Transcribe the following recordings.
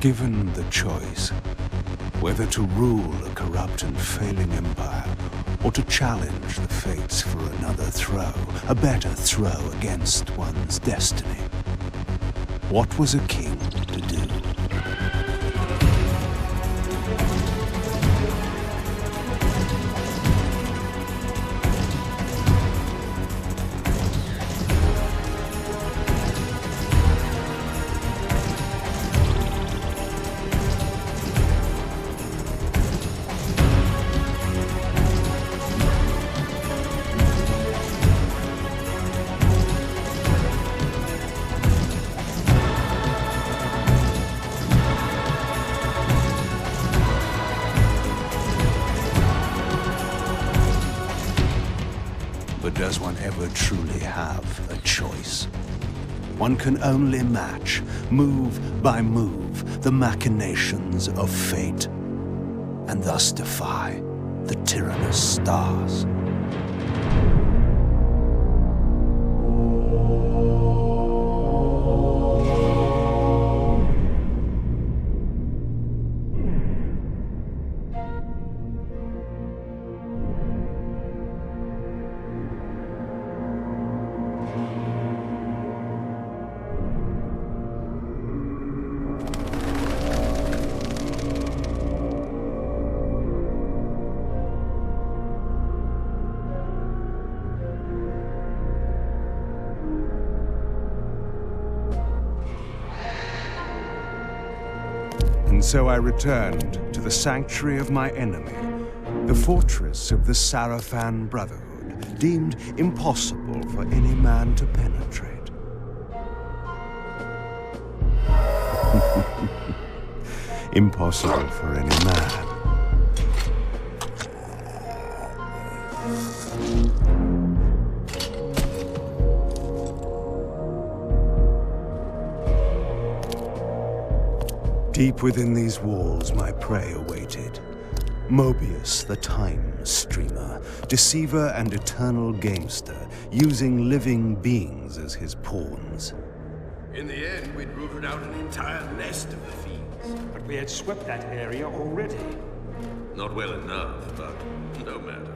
Given the choice, whether to rule a corrupt and failing empire, or to challenge the fates for another throw, a better throw against one's destiny, what was a king to do? But does one ever truly have a choice? One can only match, move by move, the machinations of fate, and thus defy the tyrannous stars. And so I returned to the sanctuary of my enemy, the fortress of the Sarafan Brotherhood, deemed impossible for any man to penetrate. Impossible for any man. Deep within these walls, my prey awaited. Moebius, the time streamer, deceiver and eternal gamester, using living beings as his pawns. In the end, we'd rooted out an entire nest of the fiends. But we had swept that area already. Not well enough, but no matter.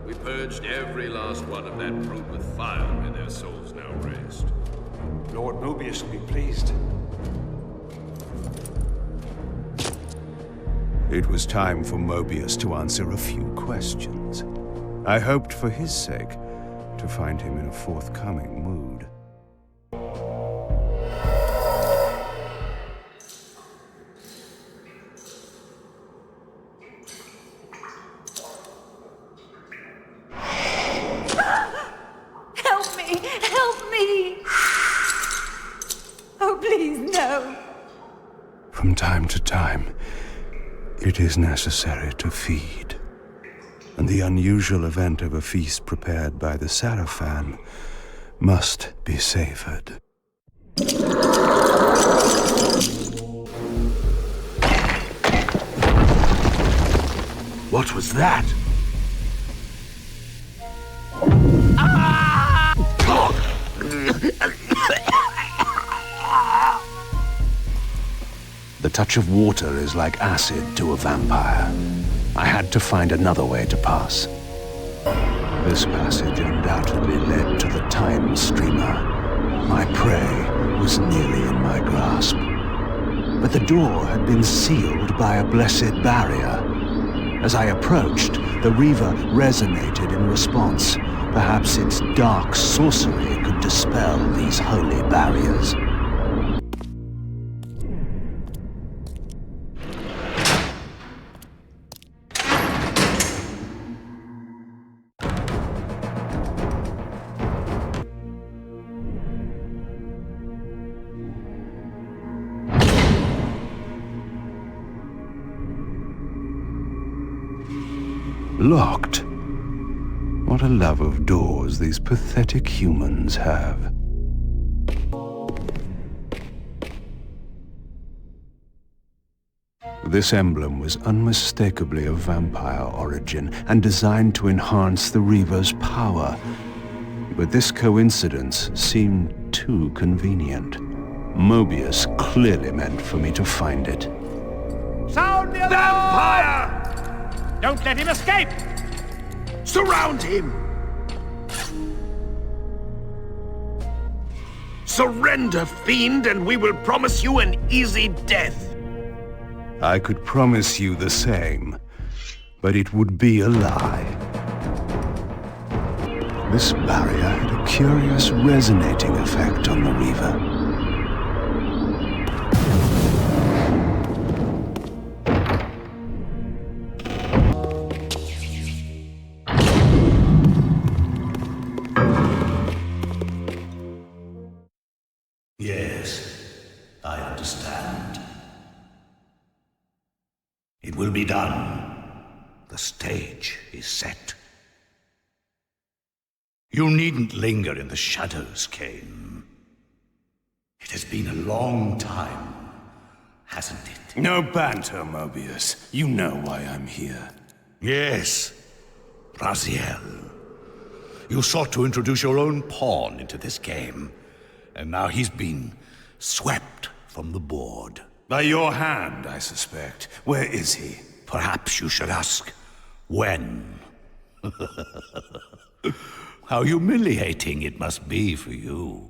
We purged every last one of that brood with fire, and their souls now rest. Lord Moebius will be pleased. It was time for Moebius to answer a few questions. I hoped for his sake to find him in a forthcoming mood. Help me! Help me! Oh, please, no! From time to time, it is necessary to feed, and the unusual event of a feast prepared by the Sarafan must be savored. What was that? The touch of water is like acid to a vampire. I had to find another way to pass. This passage undoubtedly led to the time streamer. My prey was nearly in my grasp. But the door had been sealed by a blessed barrier. As I approached, the Reaver resonated in response. Perhaps its dark sorcery could dispel these holy barriers. Locked. What a love of doors these pathetic humans have. This emblem was unmistakably of vampire origin and designed to enhance the Reaver's power. But this coincidence seemed too convenient. Moebius clearly meant for me to find it. Sound the alarm! Vampire! Don't let him escape! Surround him! Surrender, fiend, and we will promise you an easy death. I could promise you the same, but it would be a lie. This barrier had a curious resonating effect on the Reaver. Yes, I understand. It will be done. The stage is set. You needn't linger in the shadows, Kain. It has been a long time, hasn't it? No banter, Moebius. You know why I'm here. Yes, Raziel. You sought to introduce your own pawn into this game, and now he's been swept from the board. By your hand, I suspect. Where is he? Perhaps you should ask, when? How humiliating it must be for you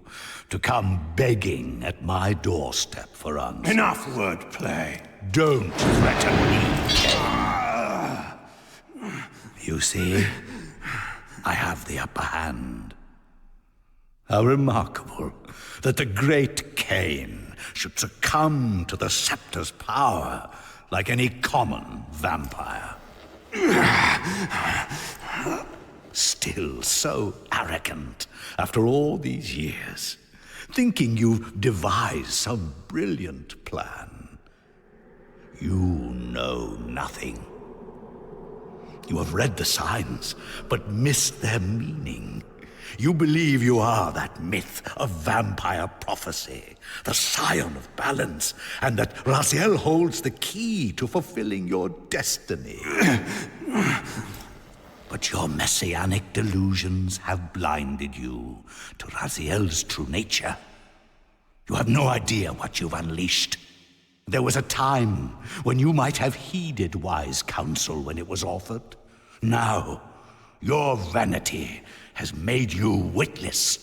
to come begging at my doorstep for answers. Enough wordplay. Don't threaten me. You see, I have the upper hand. How remarkable that the great Kain should succumb to the scepter's power like any common vampire. Still so arrogant after all these years, thinking you've devised some brilliant plan. You know nothing. You have read the signs, but missed their meaning. You believe you are that myth of vampire prophecy, the scion of balance, and that Raziel holds the key to fulfilling your destiny. But your messianic delusions have blinded you to Raziel's true nature. You have no idea what you've unleashed. There was a time when you might have heeded wise counsel when it was offered. Now, your vanity has made you witless.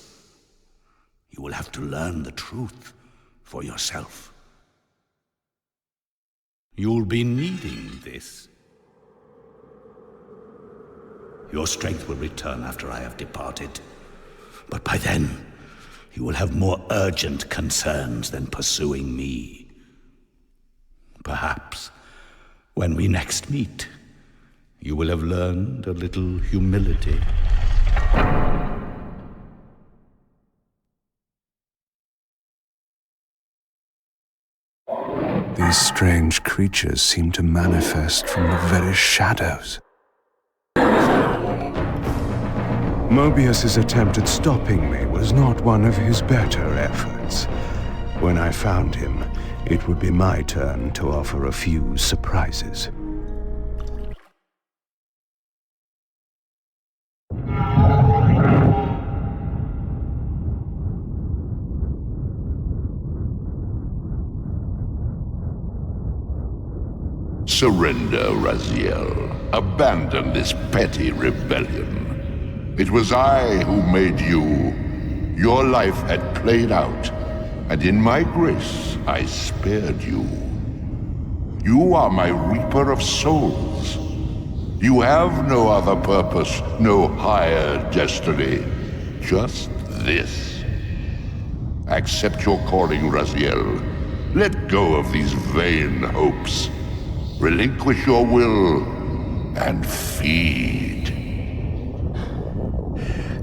You will have to learn the truth for yourself. You'll be needing this. Your strength will return after I have departed. But by then, you will have more urgent concerns than pursuing me. Perhaps, when we next meet, you will have learned a little humility. These strange creatures seem to manifest from the very shadows. Moebius's attempt at stopping me was not one of his better efforts. When I found him, it would be my turn to offer a few surprises. Surrender, Raziel. Abandon this petty rebellion. It was I who made you. Your life had played out, and in my grace, I spared you. You are my reaper of souls. You have no other purpose, no higher destiny. Just this. Accept your calling, Raziel. Let go of these vain hopes. Relinquish your will, and feed.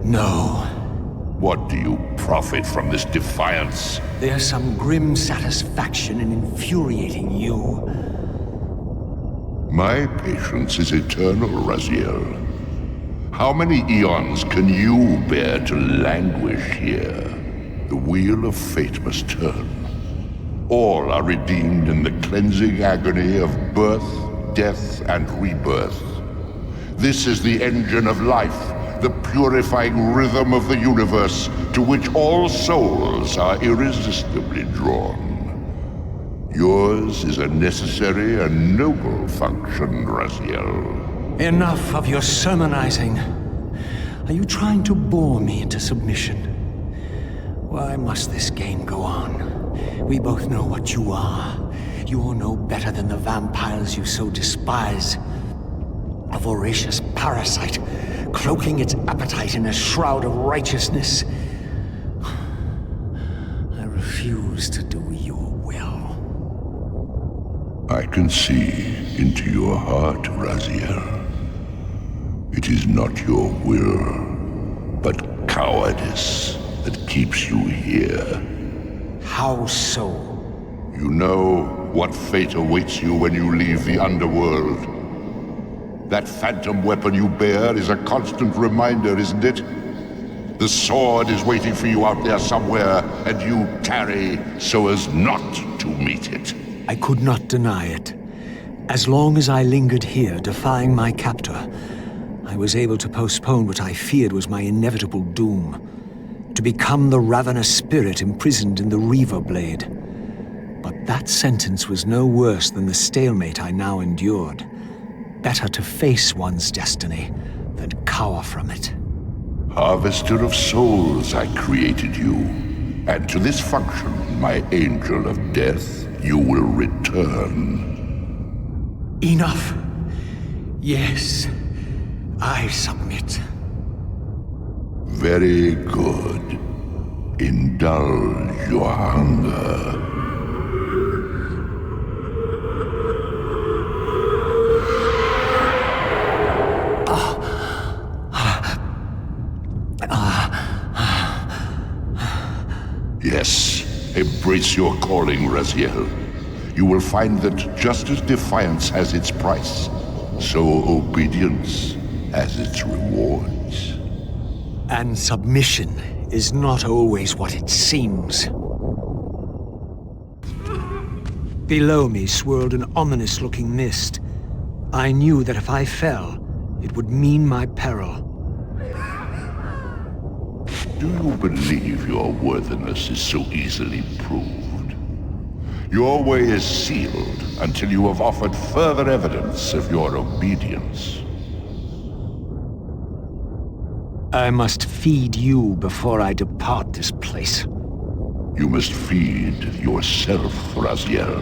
No. What do you profit from this defiance? There's some grim satisfaction in infuriating you. My patience is eternal, Raziel. How many eons can you bear to languish here? The wheel of fate must turn. All are redeemed in the cleansing agony of birth, death, and rebirth. This is the engine of life, the purifying rhythm of the universe to which all souls are irresistibly drawn. Yours is a necessary and noble function, Raziel. Enough of your sermonizing. Are you trying to bore me into submission? Why must this game go on? We both know what you are. You're no better than the vampires you so despise. A voracious parasite, cloaking its appetite in a shroud of righteousness. I refuse to do your will. I can see into your heart, Raziel. It is not your will, but cowardice that keeps you here. How so? You know what fate awaits you when you leave the underworld. That phantom weapon you bear is a constant reminder, isn't it? The sword is waiting for you out there somewhere, and you tarry so as not to meet it. I could not deny it. As long as I lingered here, defying my captor, I was able to postpone what I feared was my inevitable doom. To become the ravenous spirit imprisoned in the Reaver Blade. But that sentence was no worse than the stalemate I now endured. Better to face one's destiny than cower from it. Harvester of souls, I created you. And to this function, my angel of death, you will return. Enough. Yes, I submit. Very good. Indulge your hunger. Yes, embrace your calling, Raziel. You will find that just as defiance has its price, so obedience has its rewards. And submission is not always what it seems. Below me swirled an ominous-looking mist. I knew that if I fell, it would mean my peril. Do you believe your worthiness is so easily proved? Your way is sealed until you have offered further evidence of your obedience. I must feed you before I depart this place. You must feed yourself, Raziel.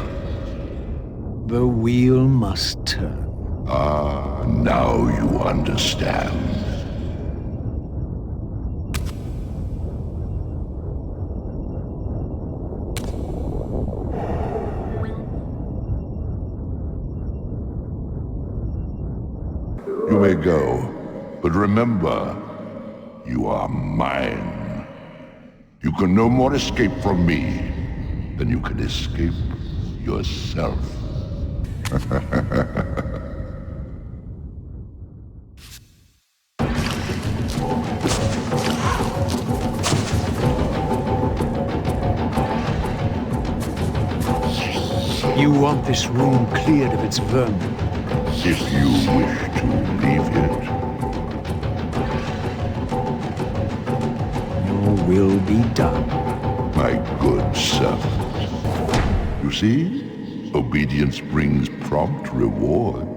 The wheel must turn. Ah, now you understand. You may go, but remember, you are mine. You can no more escape from me than you can escape yourself. You want this room cleared of its vermin. If you wish to leave it, your will be done. My good servant. You see, obedience brings prompt rewards.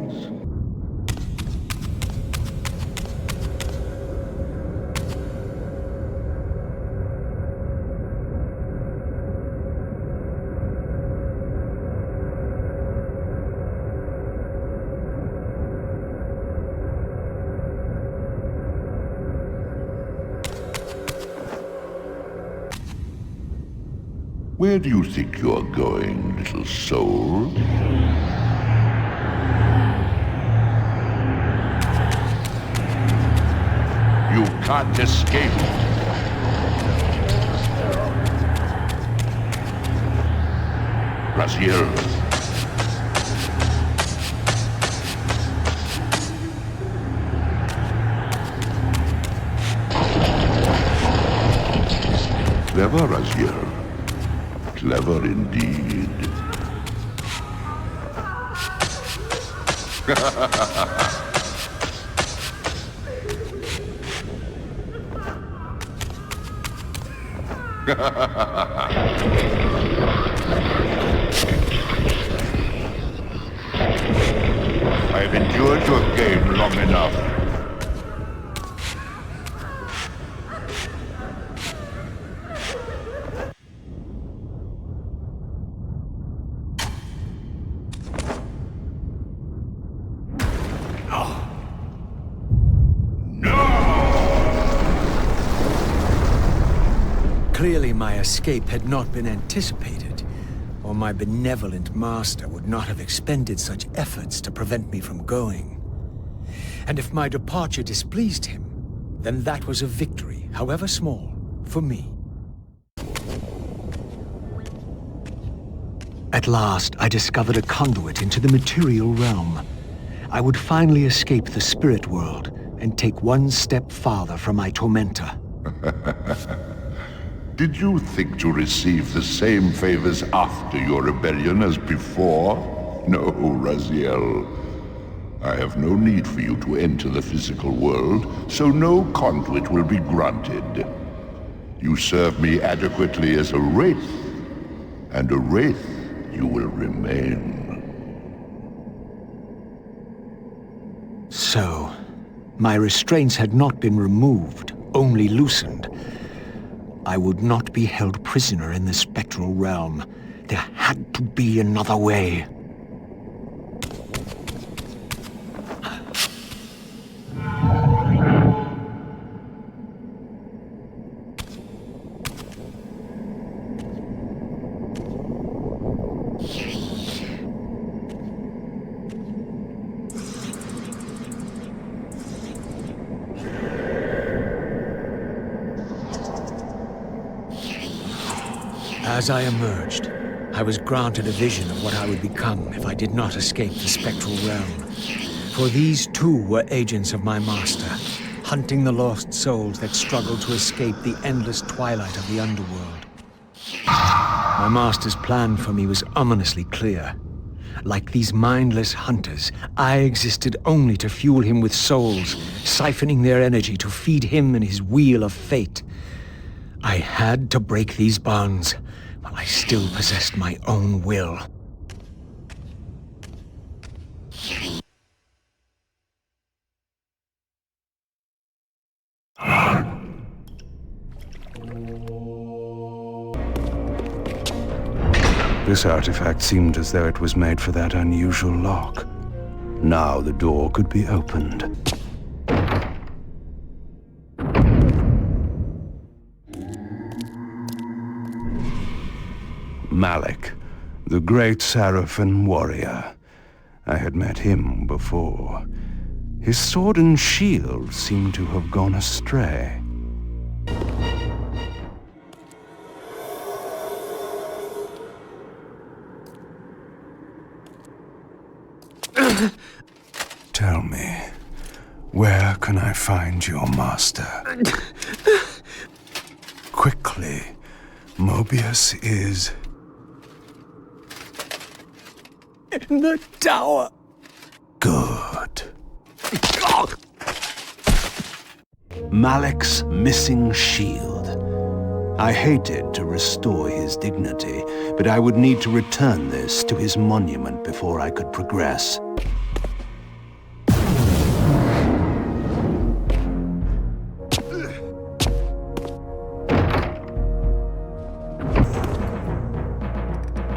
Where do you think you're going, little soul? You can't escape. Raziel. Clever, Raziel. Clever indeed. I've endured your game long enough. Clearly my escape had not been anticipated, or my benevolent master would not have expended such efforts to prevent me from going. And if my departure displeased him, then that was a victory, however small, for me. At last, I discovered a conduit into the material realm. I would finally escape the spirit world and take one step farther from my tormentor. Did you think to receive the same favors after your rebellion as before? No, Raziel. I have no need for you to enter the physical world, so no conduit will be granted. You serve me adequately as a wraith, and a wraith you will remain. So, my restraints had not been removed, only loosened. I would not be held prisoner in the spectral realm. There had to be another way. As I emerged, I was granted a vision of what I would become if I did not escape the spectral realm. For these too were agents of my master, hunting the lost souls that struggled to escape the endless twilight of the underworld. My master's plan for me was ominously clear. Like these mindless hunters, I existed only to fuel him with souls, siphoning their energy to feed him and his wheel of fate. I had to break these bonds, while I still possessed my own will. This artifact seemed as though it was made for that unusual lock. Now the door could be opened. Malik, the great Sarafan warrior. I had met him before. His sword and shield seemed to have gone astray. Tell me, where can I find your master? Quickly, Moebius is... in the tower. Good. Malik's missing shield. I hated to restore his dignity, but I would need to return this to his monument before I could progress.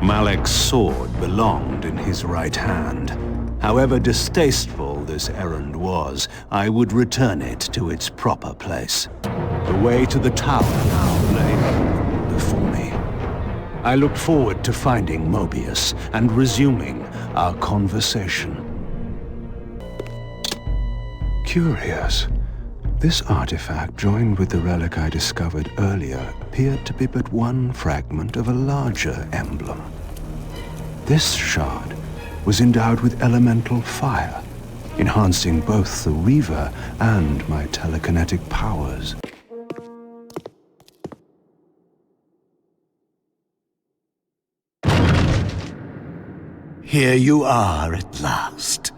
Malik's sword belonged in his right hand. However distasteful this errand was, I would return it to its proper place. The way to the tower now lay open before me. I looked forward to finding Moebius and resuming our conversation. Curious. This artifact, joined with the relic I discovered earlier, appeared to be but one fragment of a larger emblem. This shard was endowed with elemental fire, enhancing both the Reaver and my telekinetic powers. Here you are at last.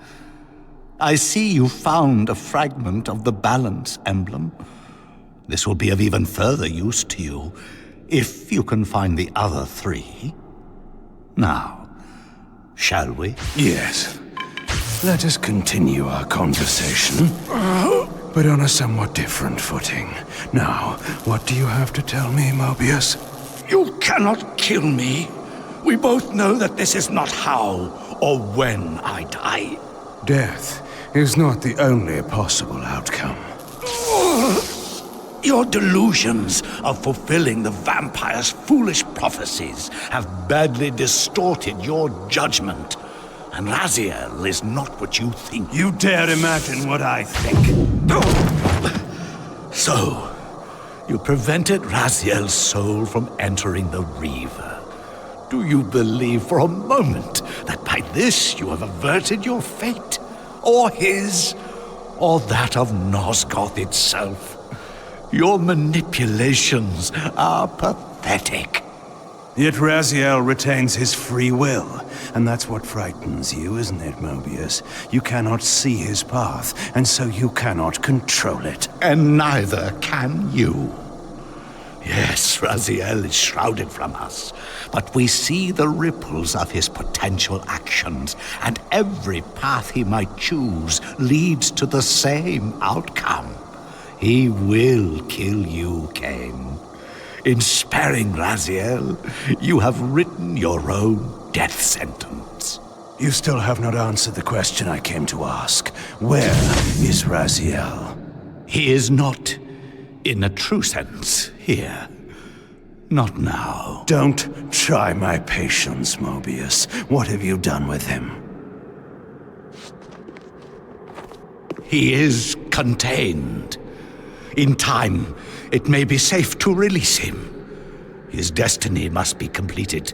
I see you found a fragment of the balance emblem. This will be of even further use to you. if you can find the other 3. Now, shall we? Yes. Let us continue our conversation, but on a somewhat different footing. Now, what do you have to tell me, Moebius? You cannot kill me. We both know that this is not how or when I die. Death is not the only possible outcome. Your delusions of fulfilling the vampire's foolish prophecies have badly distorted your judgment. And Raziel is not what you think. You dare imagine what I think. So, you prevented Raziel's soul from entering the Reaver. Do you believe for a moment that by this you have averted your fate? Or his? Or that of Nosgoth itself? Your manipulations are pathetic. Yet Raziel retains his free will, and that's what frightens you, isn't it, Moebius? You cannot see his path, and so you cannot control it. And neither can you. Yes, Raziel is shrouded from us, but we see the ripples of his potential actions, and every path he might choose leads to the same outcome. He will kill you, Kain. In sparing Raziel, you have written your own death sentence. You still have not answered the question I came to ask. Where is Raziel? He is not, in a true sense, here. Not now. Don't try my patience, Moebius. What have you done with him? He is contained. In time, it may be safe to release him. His destiny must be completed.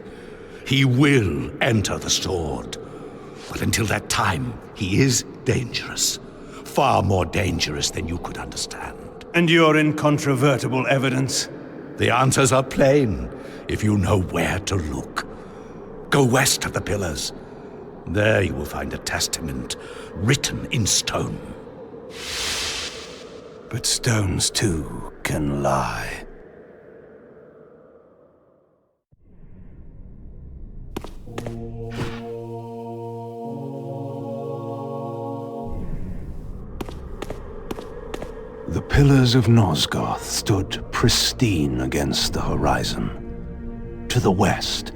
He will enter the sword. But until that time, he is dangerous. Far more dangerous than you could understand. And your incontrovertible evidence? The answers are plain, if you know where to look. Go west of the pillars. There you will find a testament written in stone. But stones, too, can lie. The pillars of Nosgoth stood pristine against the horizon. To the west,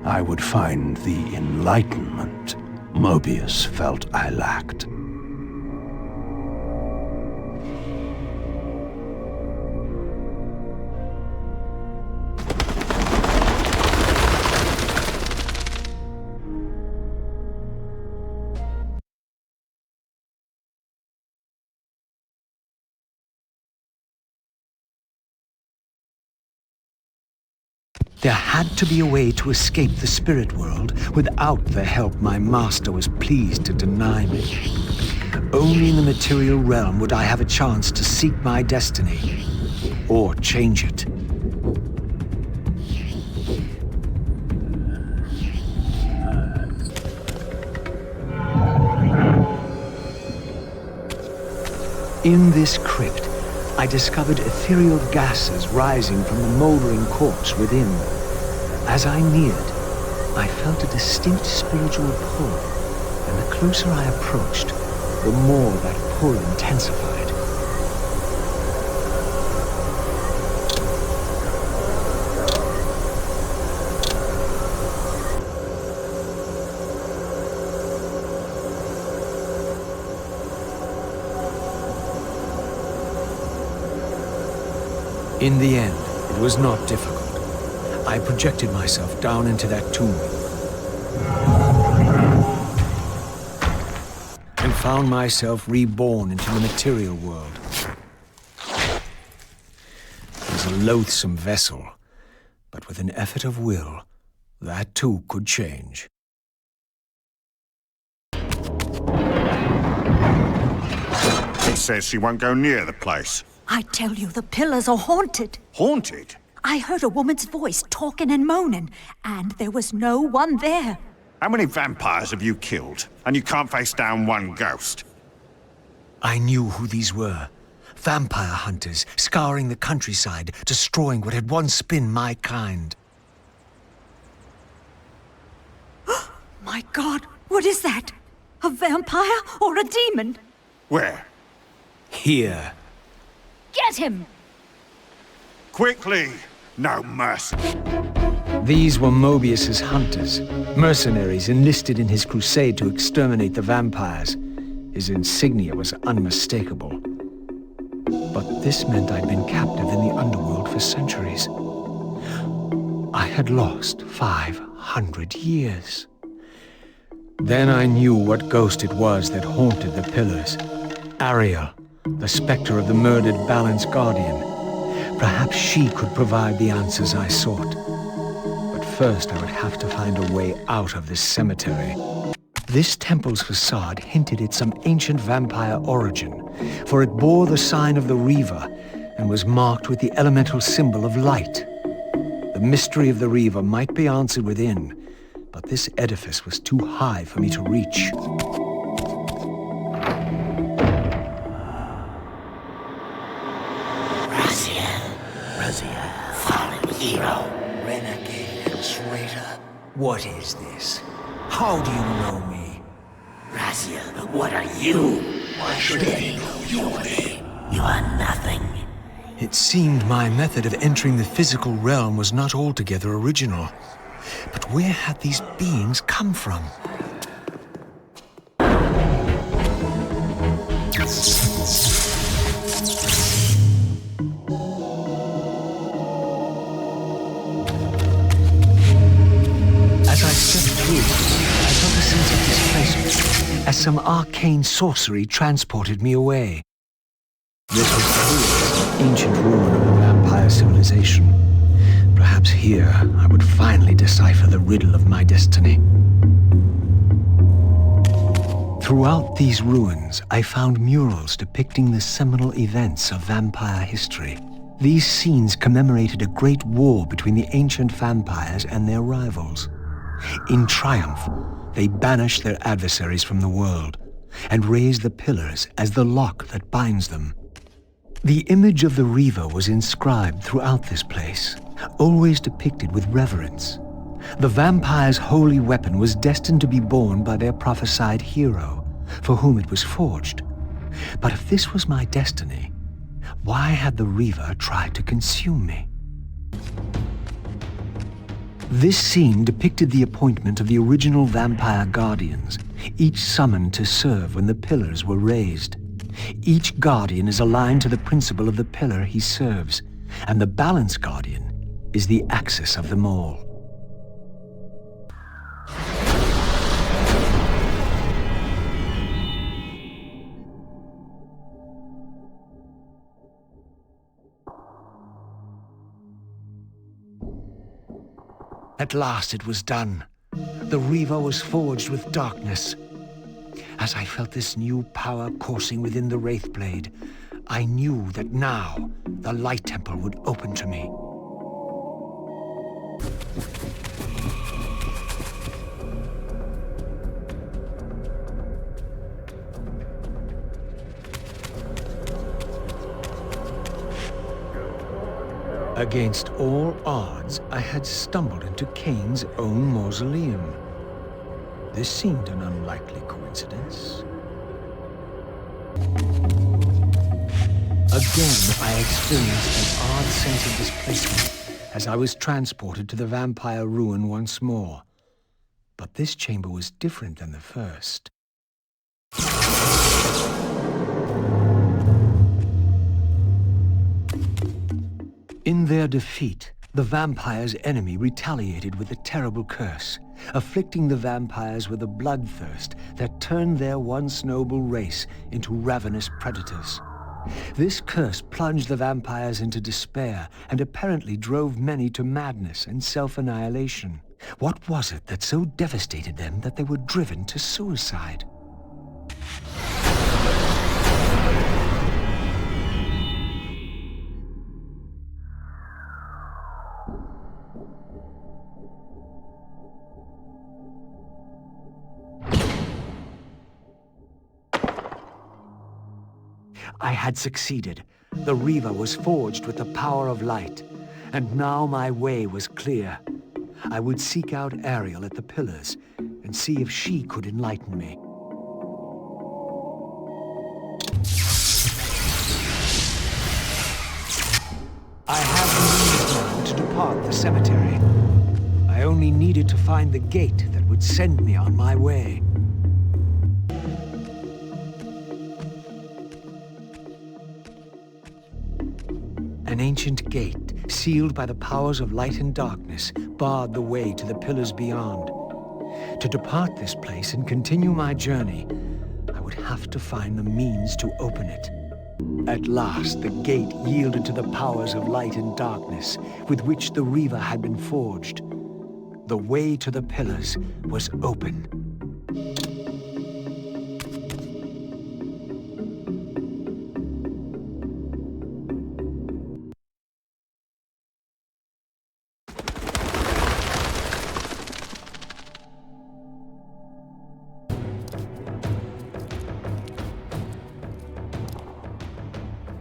I would find the enlightenment Moebius felt I lacked. There had to be a way to escape the spirit world without the help my master was pleased to deny me. Only in the material realm would I have a chance to seek my destiny, or change it. In this crypt, I discovered ethereal gases rising from the moldering corpse within. As I neared, I felt a distinct spiritual pull, and the closer I approached, the more that pull intensified. In the end, it was not difficult. I projected myself down into that tomb and found myself reborn into the material world. It was a loathsome vessel, but with an effort of will, that too could change. He says she won't go near the place. I tell you, the pillars are haunted. Haunted? I heard a woman's voice talking and moaning, and there was no one there. How many vampires have you killed? And you can't face down one ghost? I knew who these were. Vampire hunters scouring the countryside, destroying what had once been my kind. My God, what is that? A vampire or a demon? Where? Here. Get him! Quickly! No mercy. These were Moebius's hunters, mercenaries enlisted in his crusade to exterminate the vampires. His insignia was unmistakable. But this meant I'd been captive in the underworld for centuries. I had lost 500 years. Then I knew what ghost it was that haunted the pillars. Ariel, the specter of the murdered Balance Guardian. Perhaps she could provide the answers I sought. But first I would have to find a way out of this cemetery. This temple's facade hinted at some ancient vampire origin, for it bore the sign of the Reaver and was marked with the elemental symbol of light. The mystery of the Reaver might be answered within, but this edifice was too high for me to reach. Raziel, fallen hero, renegade and traitor. What is this? How do you know me? Raziel, what are you? Why should they know your name? You are nothing. It seemed my method of entering the physical realm was not altogether original. But where had these beings come from? As I stepped through, I felt a sense of displacement, as some arcane sorcery transported me away. This was the ancient ruin of a vampire civilization. Perhaps here I would finally decipher the riddle of my destiny. Throughout these ruins, I found murals depicting the seminal events of vampire history. These scenes commemorated a great war between the ancient vampires and their rivals. In triumph, they banished their adversaries from the world and raised the pillars as the lock that binds them. The image of the Reaver was inscribed throughout this place, always depicted with reverence. The vampire's holy weapon was destined to be borne by their prophesied hero, for whom it was forged. But if this was my destiny, why had the Reaver tried to consume me? This scene depicted the appointment of the original vampire guardians, each summoned to serve when the pillars were raised. Each guardian is aligned to the principle of the pillar he serves, and the Balance Guardian is the axis of them all. At last it was done. The Reaver was forged with darkness. As I felt this new power coursing within the Wraithblade, I knew that now the Light Temple would open to me. Against all odds, I had stumbled into Kain's own mausoleum. This seemed an unlikely coincidence. Again, I experienced an odd sense of displacement as I was transported to the vampire ruin once more. But this chamber was different than the first. In their defeat, the vampire's enemy retaliated with a terrible curse, afflicting the vampires with a bloodthirst that turned their once noble race into ravenous predators. This curse plunged the vampires into despair and apparently drove many to madness and self-annihilation. What was it that so devastated them that they were driven to suicide? I had succeeded. The Reaver was forged with the power of light, and now my way was clear. I would seek out Ariel at the pillars and see if she could enlighten me. I have the means now to depart the cemetery. I only needed to find the gate that would send me on my way. An ancient gate, sealed by the powers of light and darkness, barred the way to the pillars beyond. To depart this place and continue my journey, I would have to find the means to open it. At last, the gate yielded to the powers of light and darkness with which the Reaver had been forged. The way to the pillars was open.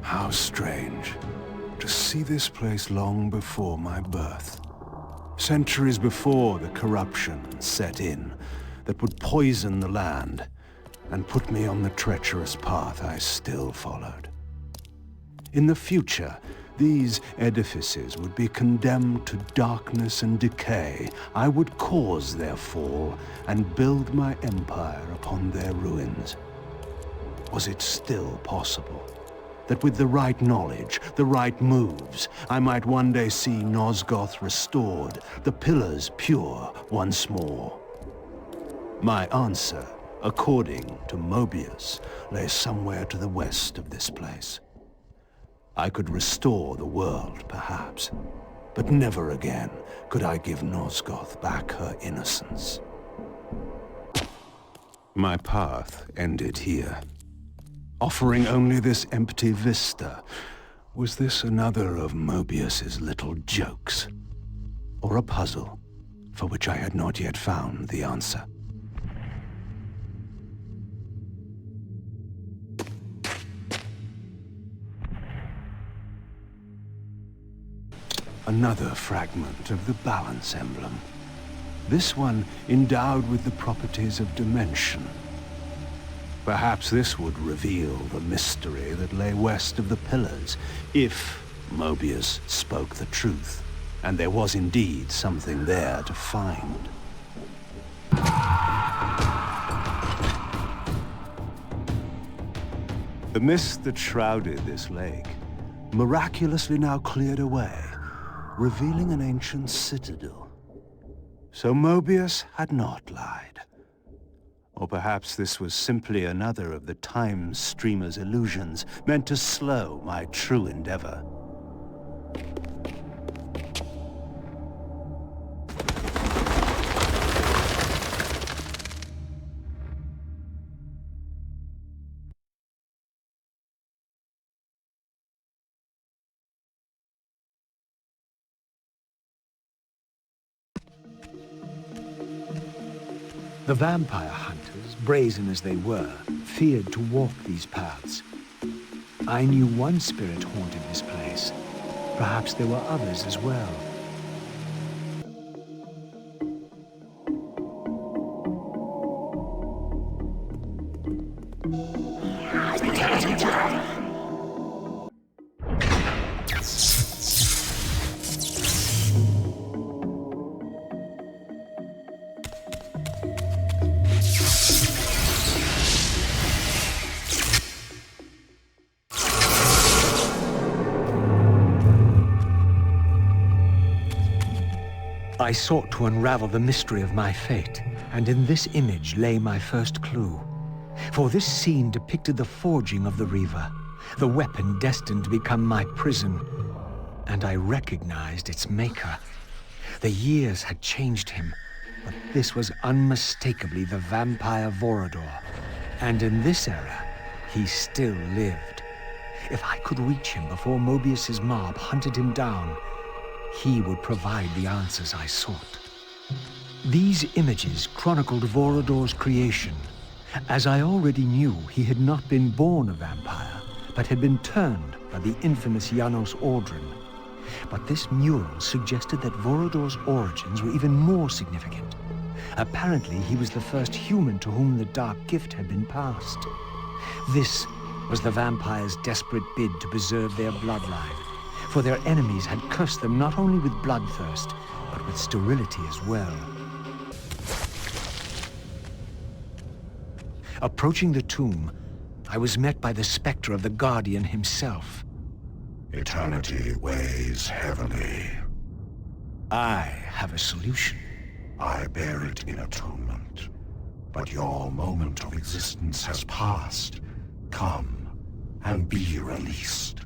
How strange to see this place long before my birth. Centuries before the corruption set in that would poison the land and put me on the treacherous path I still followed. In the future, these edifices would be condemned to darkness and decay. I would cause their fall and build my empire upon their ruins. Was it still possible that with the right knowledge, the right moves, I might one day see Nosgoth restored, the pillars pure once more? My answer, according to Moebius, lay somewhere to the west of this place. I could restore the world, perhaps, but never again could I give Nosgoth back her innocence. My path ended here, offering only this empty vista. Was this another of Moebius's little jokes? Or a puzzle for which I had not yet found the answer? Another fragment of the balance emblem. This one endowed with the properties of dimension. Perhaps this would reveal the mystery that lay west of the pillars, if Moebius spoke the truth, and there was indeed something there to find. The mist that shrouded this lake miraculously now cleared away, revealing an ancient citadel. So Moebius had not lied. Or perhaps this was simply another of the time streamer's illusions, meant to slow my true endeavor. The vampire hunters, brazen as they were, feared to walk these paths. I knew one spirit haunted this place. Perhaps there were others as well. I sought to unravel the mystery of my fate, and in this image lay my first clue. For this scene depicted the forging of the Reaver, the weapon destined to become my prison, and I recognized its maker. The years had changed him, but this was unmistakably the vampire Vorador, and in this era, he still lived. If I could reach him before Moebius's mob hunted him down, he would provide the answers I sought. These images chronicled Vorador's creation. As I already knew, he had not been born a vampire, but had been turned by the infamous Janos Audron. But this mural suggested that Vorador's origins were even more significant. Apparently, he was the first human to whom the dark gift had been passed. This was the vampires' desperate bid to preserve their bloodline, for their enemies had cursed them not only with bloodthirst, but with sterility as well. Approaching the tomb, I was met by the specter of the Guardian himself. Eternity weighs heavily. I have a solution. I bear it in atonement. But your moment of existence has passed. Come and be released.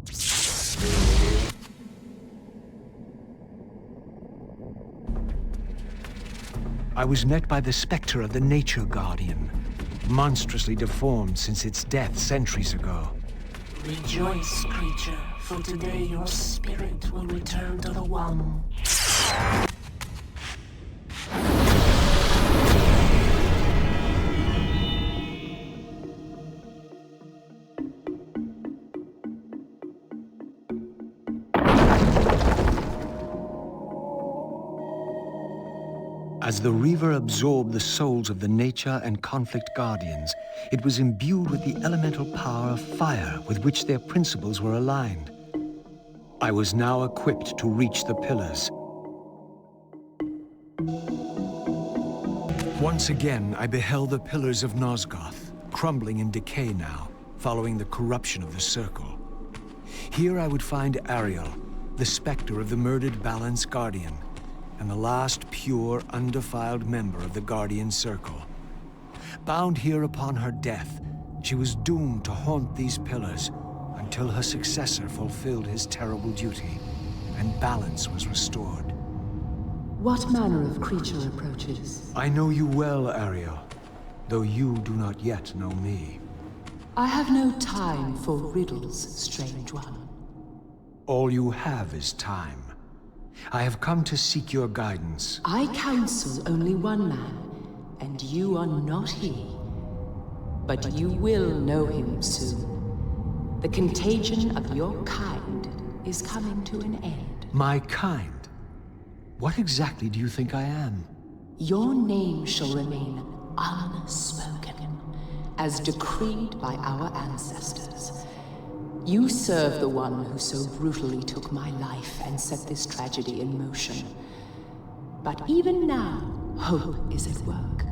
I was met by the specter of the Nature Guardian, monstrously deformed since its death centuries ago. Rejoice, creature, for today your spirit will return to the One. As the Reaver absorbed the souls of the Nature and Conflict Guardians, it was imbued with the elemental power of fire with which their principles were aligned. I was now equipped to reach the pillars. Once again, I beheld the pillars of Nosgoth, crumbling in decay now, following the corruption of the Circle. Here I would find Ariel, the specter of the murdered Balance Guardian, and the last pure, undefiled member of the Guardian Circle. Bound here upon her death, she was doomed to haunt these pillars until her successor fulfilled his terrible duty, and balance was restored. What manner of creature approaches? I know you well, Ariel, though you do not yet know me. I have no time for riddles, strange one. All you have is time. I have come to seek your guidance. I counsel only one man, and you are not he. But you will know him soon. The contagion of your kind is coming to an end. My kind? What exactly do you think I am? Your name shall remain unspoken, as decreed by our ancestors. You serve the one who so brutally took my life and set this tragedy in motion. But even now, hope is at work.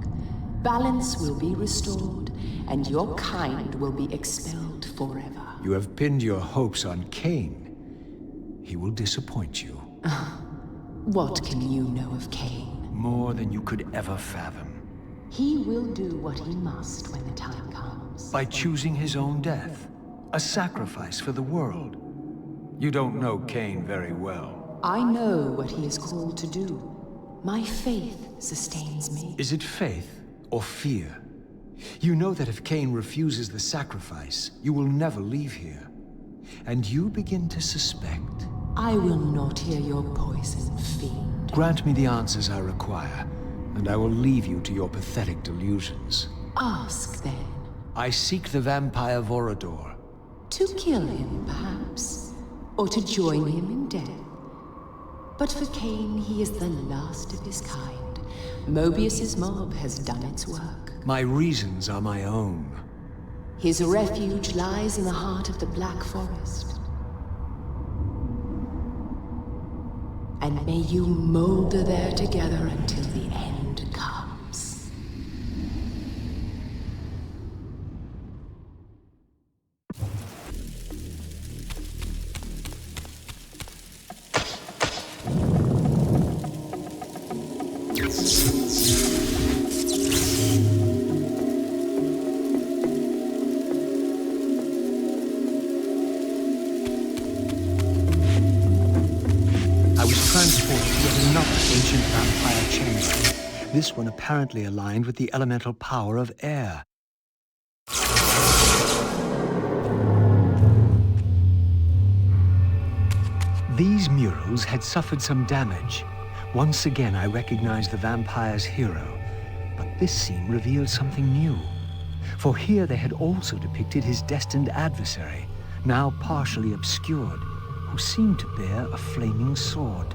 Balance will be restored, and your kind will be expelled forever. You have pinned your hopes on Kain. He will disappoint you. What can you know of Kain? More than you could ever fathom. He will do what he must when the time comes. By choosing his own death. A sacrifice for the world. You don't know Kain very well. I know what he is called to do. My faith sustains me. Is it faith or fear? You know that if Kain refuses the sacrifice, you will never leave here. And you begin to suspect. I will not hear your poison, fiend. Grant me the answers I require, and I will leave you to your pathetic delusions. Ask, then. I seek the vampire Vorador. To kill him, perhaps, or to join him in death. But for Kain, he is the last of his kind. Moebius's mob has done its work. My reasons are my own. His refuge lies in the heart of the Black Forest. And may you molder there together until the end comes. Ancient vampire chamber. This one apparently aligned with the elemental power of air. These murals had suffered some damage. Once again, I recognized the vampire's hero. But this scene revealed something new. For here they had also depicted his destined adversary, now partially obscured, who seemed to bear a flaming sword.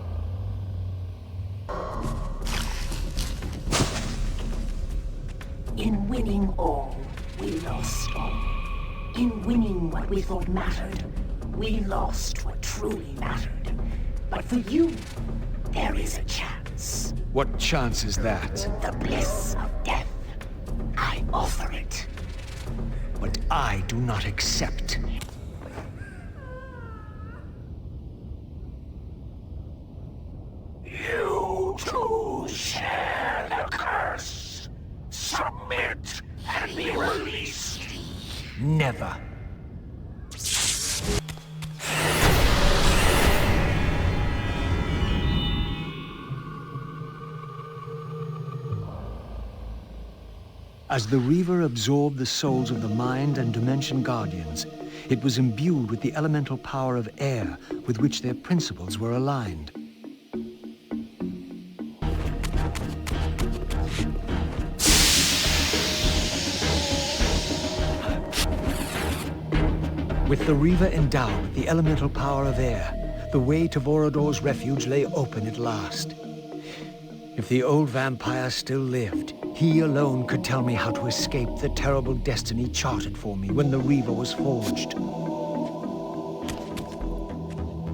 In winning all, we lost all. In winning what we thought mattered, we lost what truly mattered. But for you, there is a chance. What chance is that? The bliss of death. I offer it. But I do not accept. You too share the curse. Submit and be released. Never. As the Reaver absorbed the souls of the Mind and Dimension Guardians, it was imbued with the elemental power of air with which their principles were aligned. With the Reaver endowed with the elemental power of air, the way to Vorador's refuge lay open at last. If the old vampire still lived, he alone could tell me how to escape the terrible destiny charted for me when the Reaver was forged.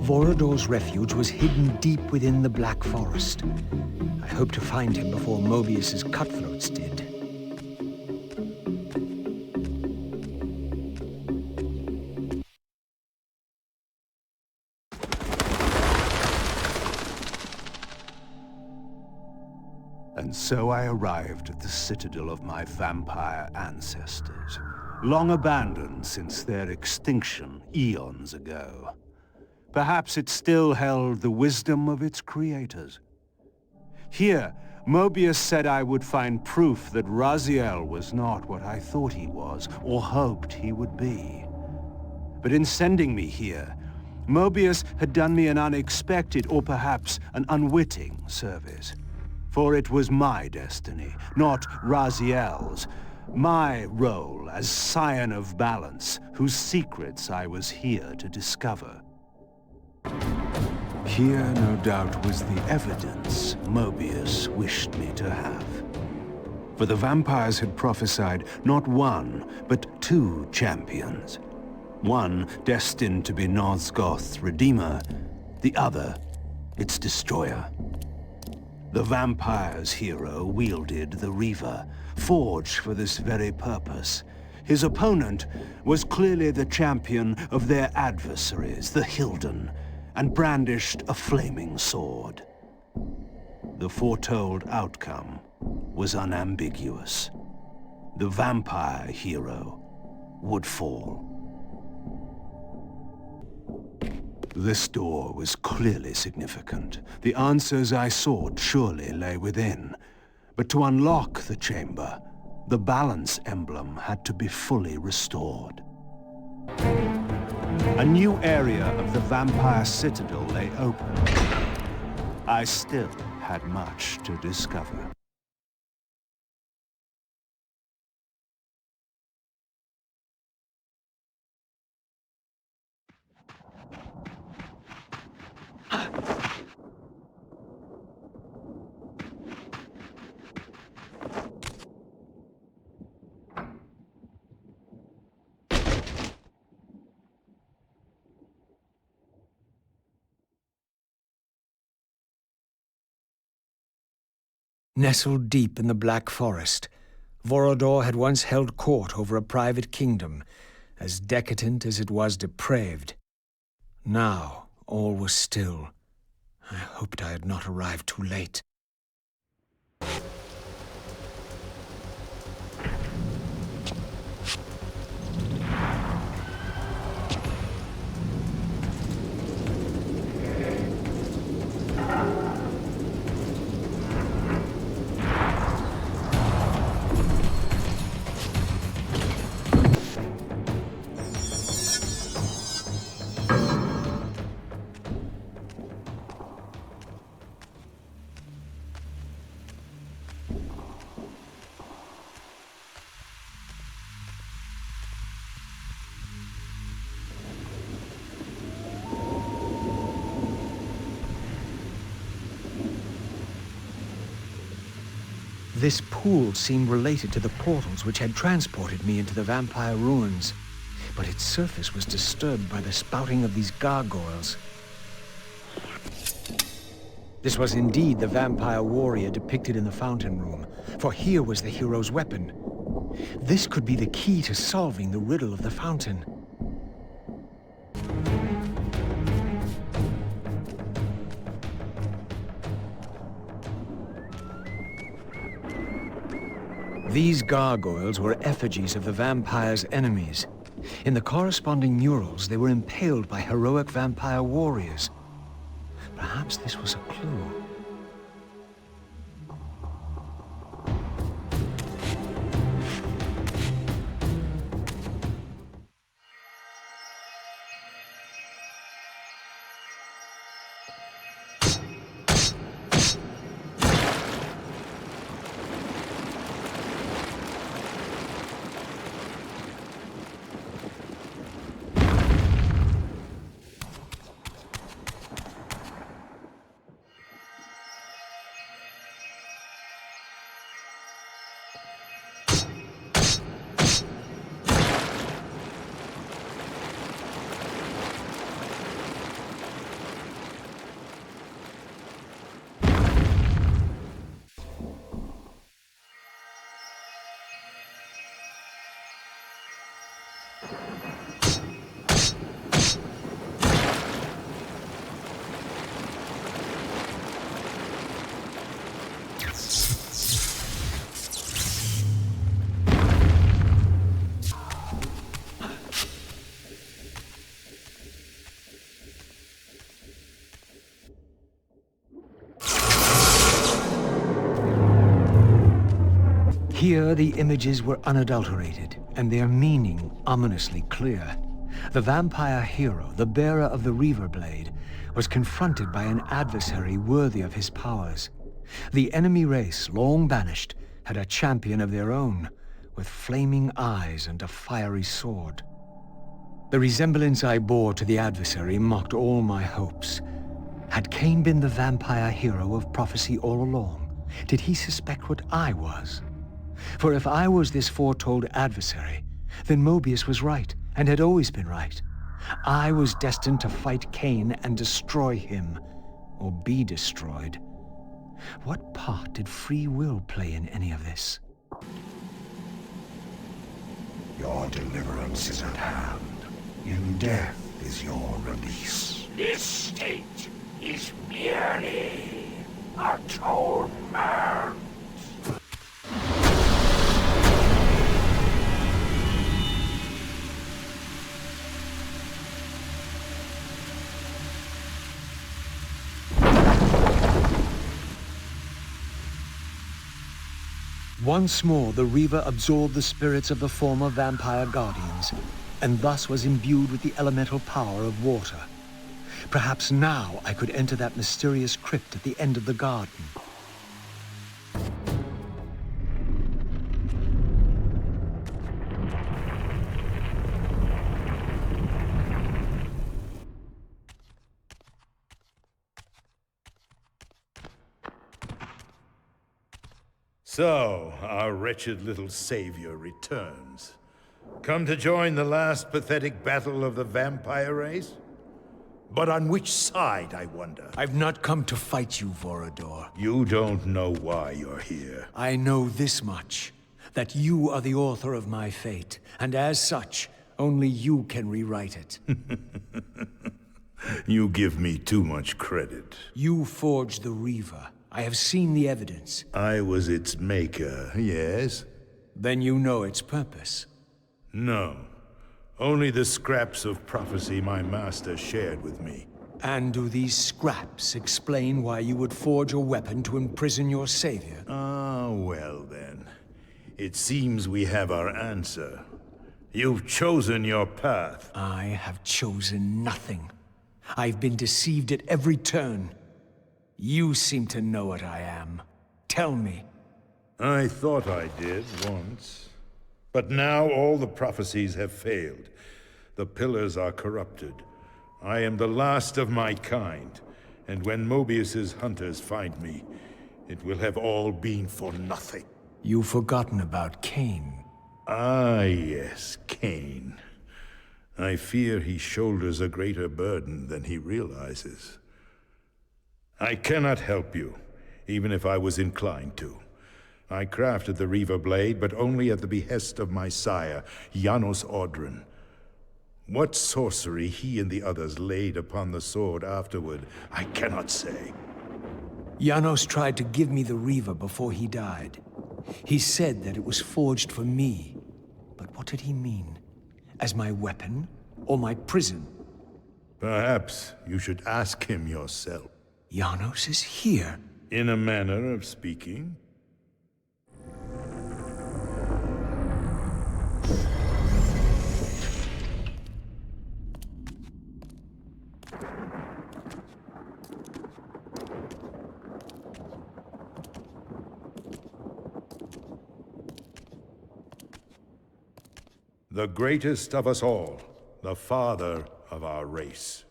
Vorador's refuge was hidden deep within the Black Forest. I hoped to find him before Moebius's cutthroats did. And so I arrived at the citadel of my vampire ancestors, long abandoned since their extinction eons ago. Perhaps it still held the wisdom of its creators. Here, Moebius said I would find proof that Raziel was not what I thought he was, or hoped he would be. But in sending me here, Moebius had done me an unexpected, or perhaps an unwitting service. For it was my destiny, not Raziel's, my role as scion of balance, whose secrets I was here to discover. Here, no doubt, was the evidence Moebius wished me to have. For the vampires had prophesied not one, but two champions. One destined to be Nosgoth's redeemer, the other its destroyer. The vampire's hero wielded the Reaver, forged for this very purpose. His opponent was clearly the champion of their adversaries, the Hilden, and brandished a flaming sword. The foretold outcome was unambiguous. The vampire hero would fall. This door was clearly significant. The answers I sought surely lay within. But to unlock the chamber, the balance emblem had to be fully restored. A new area of the vampire citadel lay open. I still had much to discover. Nestled deep in the Black Forest, Vorador had once held court over a private kingdom, as decadent as it was depraved. Now, all was still. I hoped I had not arrived too late. This pool seemed related to the portals which had transported me into the vampire ruins, but its surface was disturbed by the spouting of these gargoyles. This was indeed the vampire warrior depicted in the fountain room, for here was the hero's weapon. This could be the key to solving the riddle of the fountain. These gargoyles were effigies of the vampire's enemies. In the corresponding murals, they were impaled by heroic vampire warriors. Perhaps this was a clue. Here, the images were unadulterated, and their meaning ominously clear. The vampire hero, the bearer of the Reaver Blade, was confronted by an adversary worthy of his powers. The enemy race, long banished, had a champion of their own, with flaming eyes and a fiery sword. The resemblance I bore to the adversary mocked all my hopes. Had Kain been the vampire hero of prophecy all along? Did he suspect what I was? For if I was this foretold adversary, then Moebius was right, and had always been right. I was destined to fight Kain and destroy him, or be destroyed. What part did free will play in any of this? Your deliverance is at hand. In death is your release. This state is merely atonement. Once more, the Reaver absorbed the spirits of the former vampire guardians, and thus was imbued with the elemental power of water. Perhaps now I could enter that mysterious crypt at the end of the garden. So, our wretched little savior returns. Come to join the last pathetic battle of the vampire race? But on which side, I wonder? I've not come to fight you, Vorador. You don't know why you're here. I know this much, that you are the author of my fate, and as such, only you can rewrite it. You give me too much credit. You forged the Reaver. I have seen the evidence. I was its maker, yes? Then you know its purpose. No. Only the scraps of prophecy my master shared with me. And do these scraps explain why you would forge a weapon to imprison your savior? Ah, well then. It seems we have our answer. You've chosen your path. I have chosen nothing. I've been deceived at every turn. You seem to know what I am. Tell me. I thought I did once. But now all the prophecies have failed. The pillars are corrupted. I am the last of my kind, and when Moebius's hunters find me, it will have all been for nothing. You've forgotten about Kain. Ah, yes, Kain. I fear he shoulders a greater burden than he realizes. I cannot help you, even if I was inclined to. I crafted the Reaver Blade, but only at the behest of my sire, Janos Audron. What sorcery he and the others laid upon the sword afterward, I cannot say. Janos tried to give me the Reaver before he died. He said that it was forged for me. But what did he mean? As my weapon? Or my prison? Perhaps you should ask him yourself. Janos is here. In a manner of speaking. The greatest of us all, the father of our race.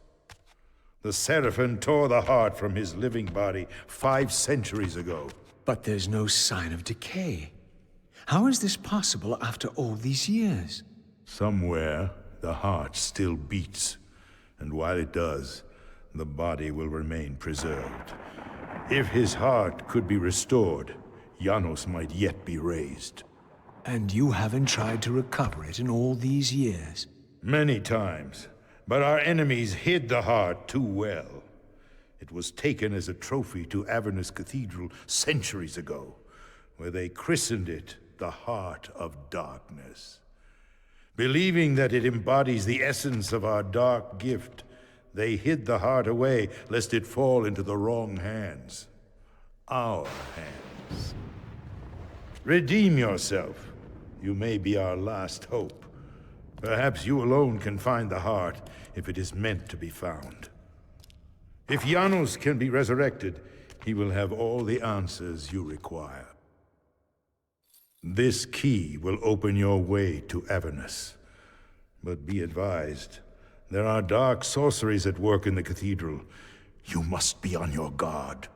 The Seraphim tore the heart from his living body 5 centuries ago. But there's no sign of decay. How is this possible after all these years? Somewhere, the heart still beats. And while it does, the body will remain preserved. If his heart could be restored, Janos might yet be raised. And you haven't tried to recover it in all these years? Many times, but our enemies hid the heart too well. It was taken as a trophy to Avernus Cathedral centuries ago, where they christened it the Heart of Darkness. Believing that it embodies the essence of our dark gift, they hid the heart away lest it fall into the wrong hands. Our hands. Redeem yourself. You may be our last hope. Perhaps you alone can find the heart if it is meant to be found. If Janos can be resurrected, he will have all the answers you require. This key will open your way to Avernus. But be advised, there are dark sorceries at work in the cathedral. You must be on your guard.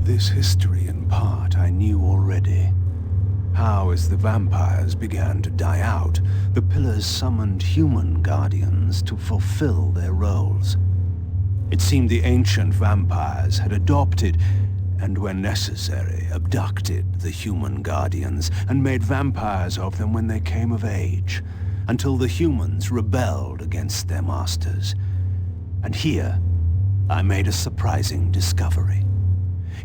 This history, in part, I knew already. How, as the vampires began to die out, the Pillars summoned human guardians to fulfill their roles. It seemed the ancient vampires had adopted, and when necessary, abducted the human guardians and made vampires of them when they came of age, until the humans rebelled against their masters. And here, I made a surprising discovery.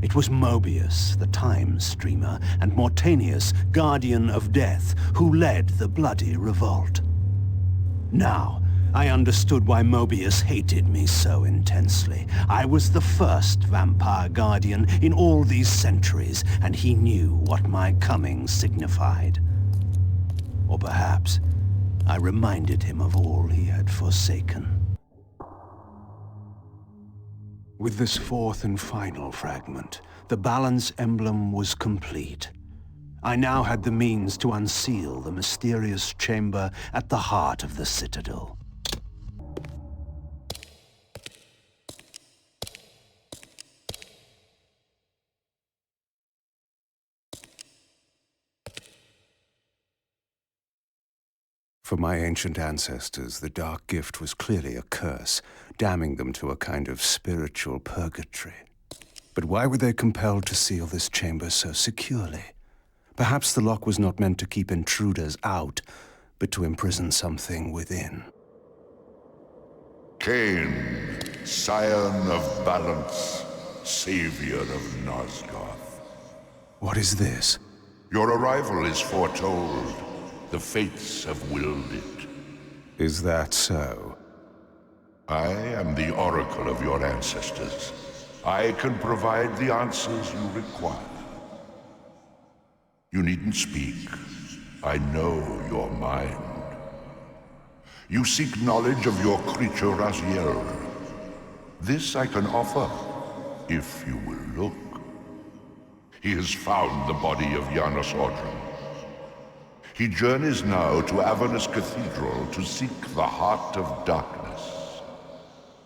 It was Moebius, the time streamer, and Mortanius, guardian of death, who led the bloody revolt. Now, I understood why Moebius hated me so intensely. I was the first vampire guardian in all these centuries, and he knew what my coming signified. Or perhaps I reminded him of all he had forsaken. With this fourth and final fragment, the balance emblem was complete. I now had the means to unseal the mysterious chamber at the heart of the Citadel. For my ancient ancestors, the dark gift was clearly a curse, damning them to a kind of spiritual purgatory. But why were they compelled to seal this chamber so securely? Perhaps the lock was not meant to keep intruders out, but to imprison something within. Kain, scion of balance, savior of Nosgoth. What is this? Your arrival is foretold. The fates have willed it. Is that so? I am the oracle of your ancestors. I can provide the answers you require. You needn't speak. I know your mind. You seek knowledge of your creature Raziel. This I can offer, if you will look. He has found the body of Janus Ordrum. He journeys now to Avernus Cathedral to seek the Heart of Darkness.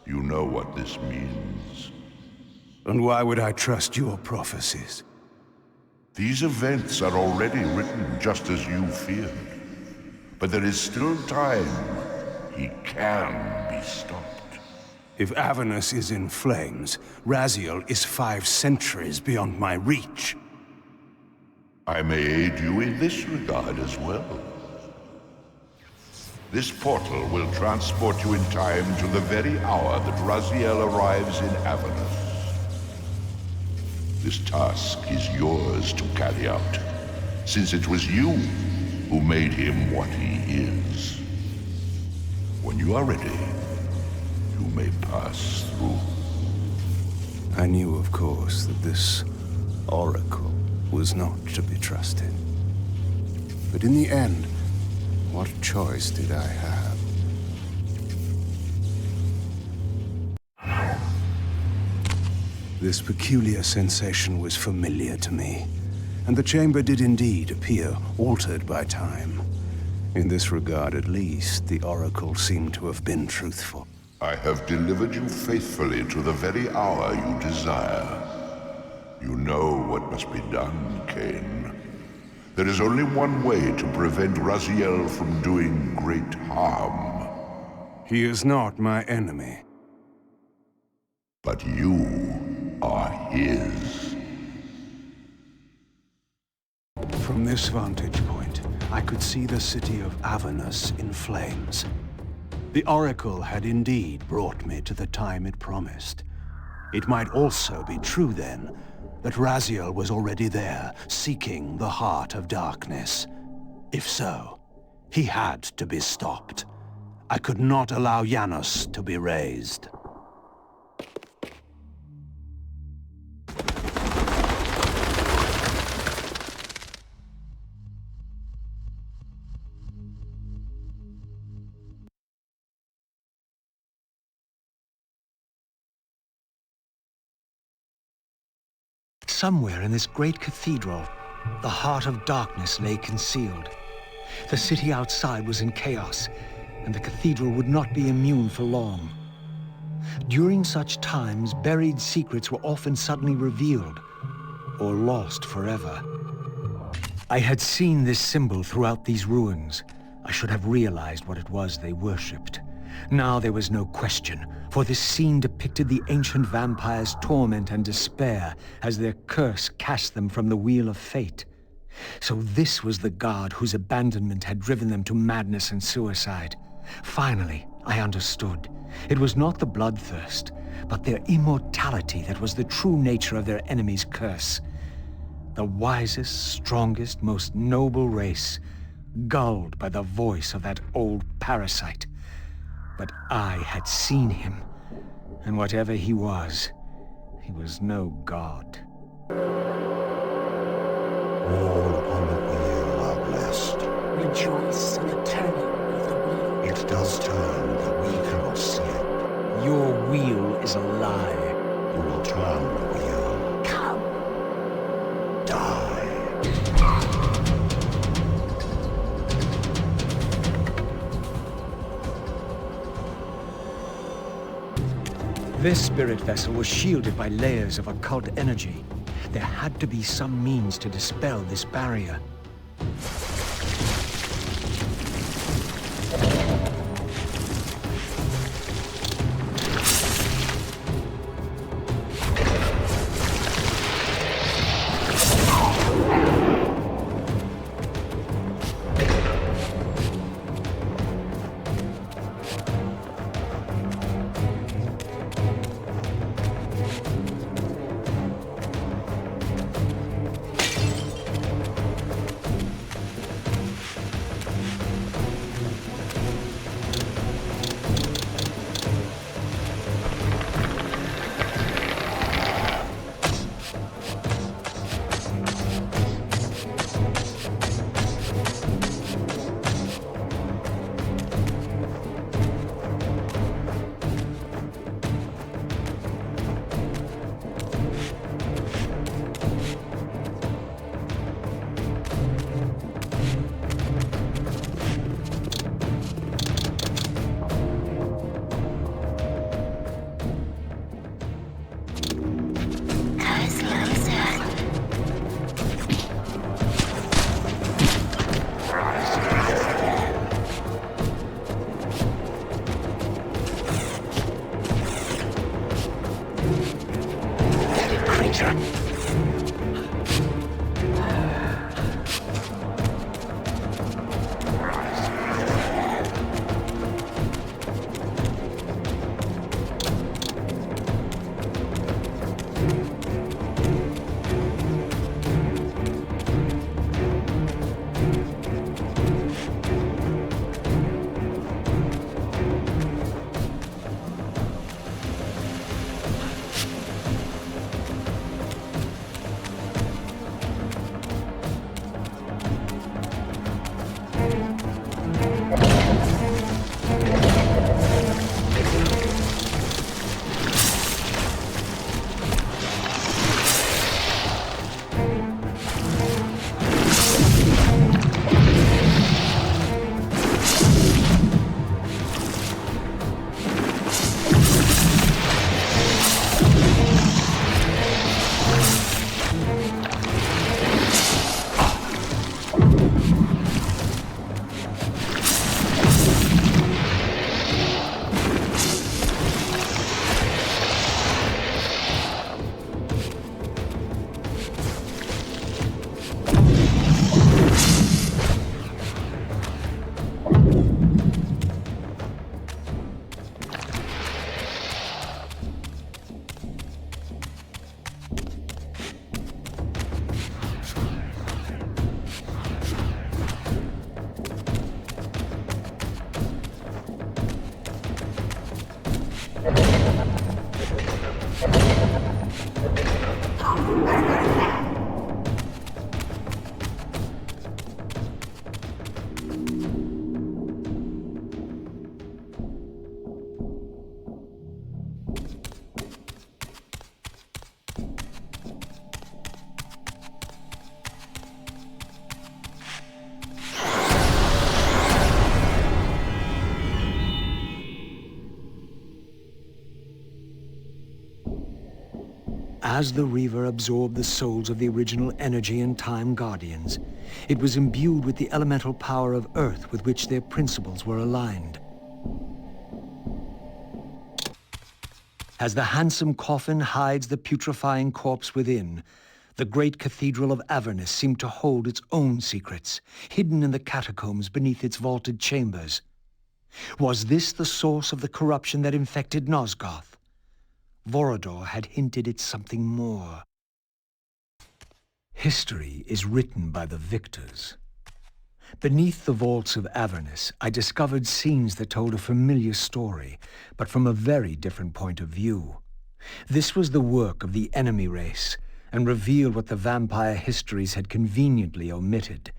You know what this means. And why would I trust your prophecies? These events are already written just as you feared. But there is still time. He can be stopped. If Avernus is in flames, Raziel is 5 centuries beyond my reach. I may aid you in this regard as well. This portal will transport you in time to the very hour that Raziel arrives in Avernus. This task is yours to carry out, since it was you who made him what he is. When you are ready, you may pass through. I knew, of course, that this oracle was not to be trusted. But in the end, what choice did I have? This peculiar sensation was familiar to me, and the chamber did indeed appear altered by time. In this regard, at least, the oracle seemed to have been truthful. I have delivered you faithfully to the very hour you desire. You know what must be done, Kain. There is only one way to prevent Raziel from doing great harm. He is not my enemy. But you are his. From this vantage point, I could see the city of Avernus in flames. The oracle had indeed brought me to the time it promised. It might also be true, then, that Raziel was already there, seeking the Heart of Darkness. If so, he had to be stopped. I could not allow Janus to be raised. Somewhere in this great cathedral, the Heart of Darkness lay concealed. The city outside was in chaos, and the cathedral would not be immune for long. During such times, buried secrets were often suddenly revealed, or lost forever. I had seen this symbol throughout these ruins. I should have realized what it was they worshipped. Now there was no question, for this scene depicted the ancient vampires' torment and despair as their curse cast them from the wheel of fate. So this was the god whose abandonment had driven them to madness and suicide. Finally, I understood. It was not the bloodthirst, but their immortality that was the true nature of their enemy's curse. The wisest, strongest, most noble race, gulled by the voice of that old parasite. But I had seen him, and whatever he was no god. All upon the wheel are blessed. Rejoice in the turning of the wheel. It does turn, but we cannot see it. Your wheel is a lie. You will turn the wheel. Come. Die. This spirit vessel was shielded by layers of occult energy. There had to be some means to dispel this barrier. As the Reaver absorbed the souls of the original Energy and Time Guardians, it was imbued with the elemental power of Earth with which their principles were aligned. As the handsome coffin hides the putrefying corpse within, the great cathedral of Avernus seemed to hold its own secrets, hidden in the catacombs beneath its vaulted chambers. Was this the source of the corruption that infected Nosgoth? Vorador had hinted at something more. History is written by the victors. Beneath the vaults of Avernus, I discovered scenes that told a familiar story, but from a very different point of view. This was the work of the enemy race, and revealed what the vampire histories had conveniently omitted.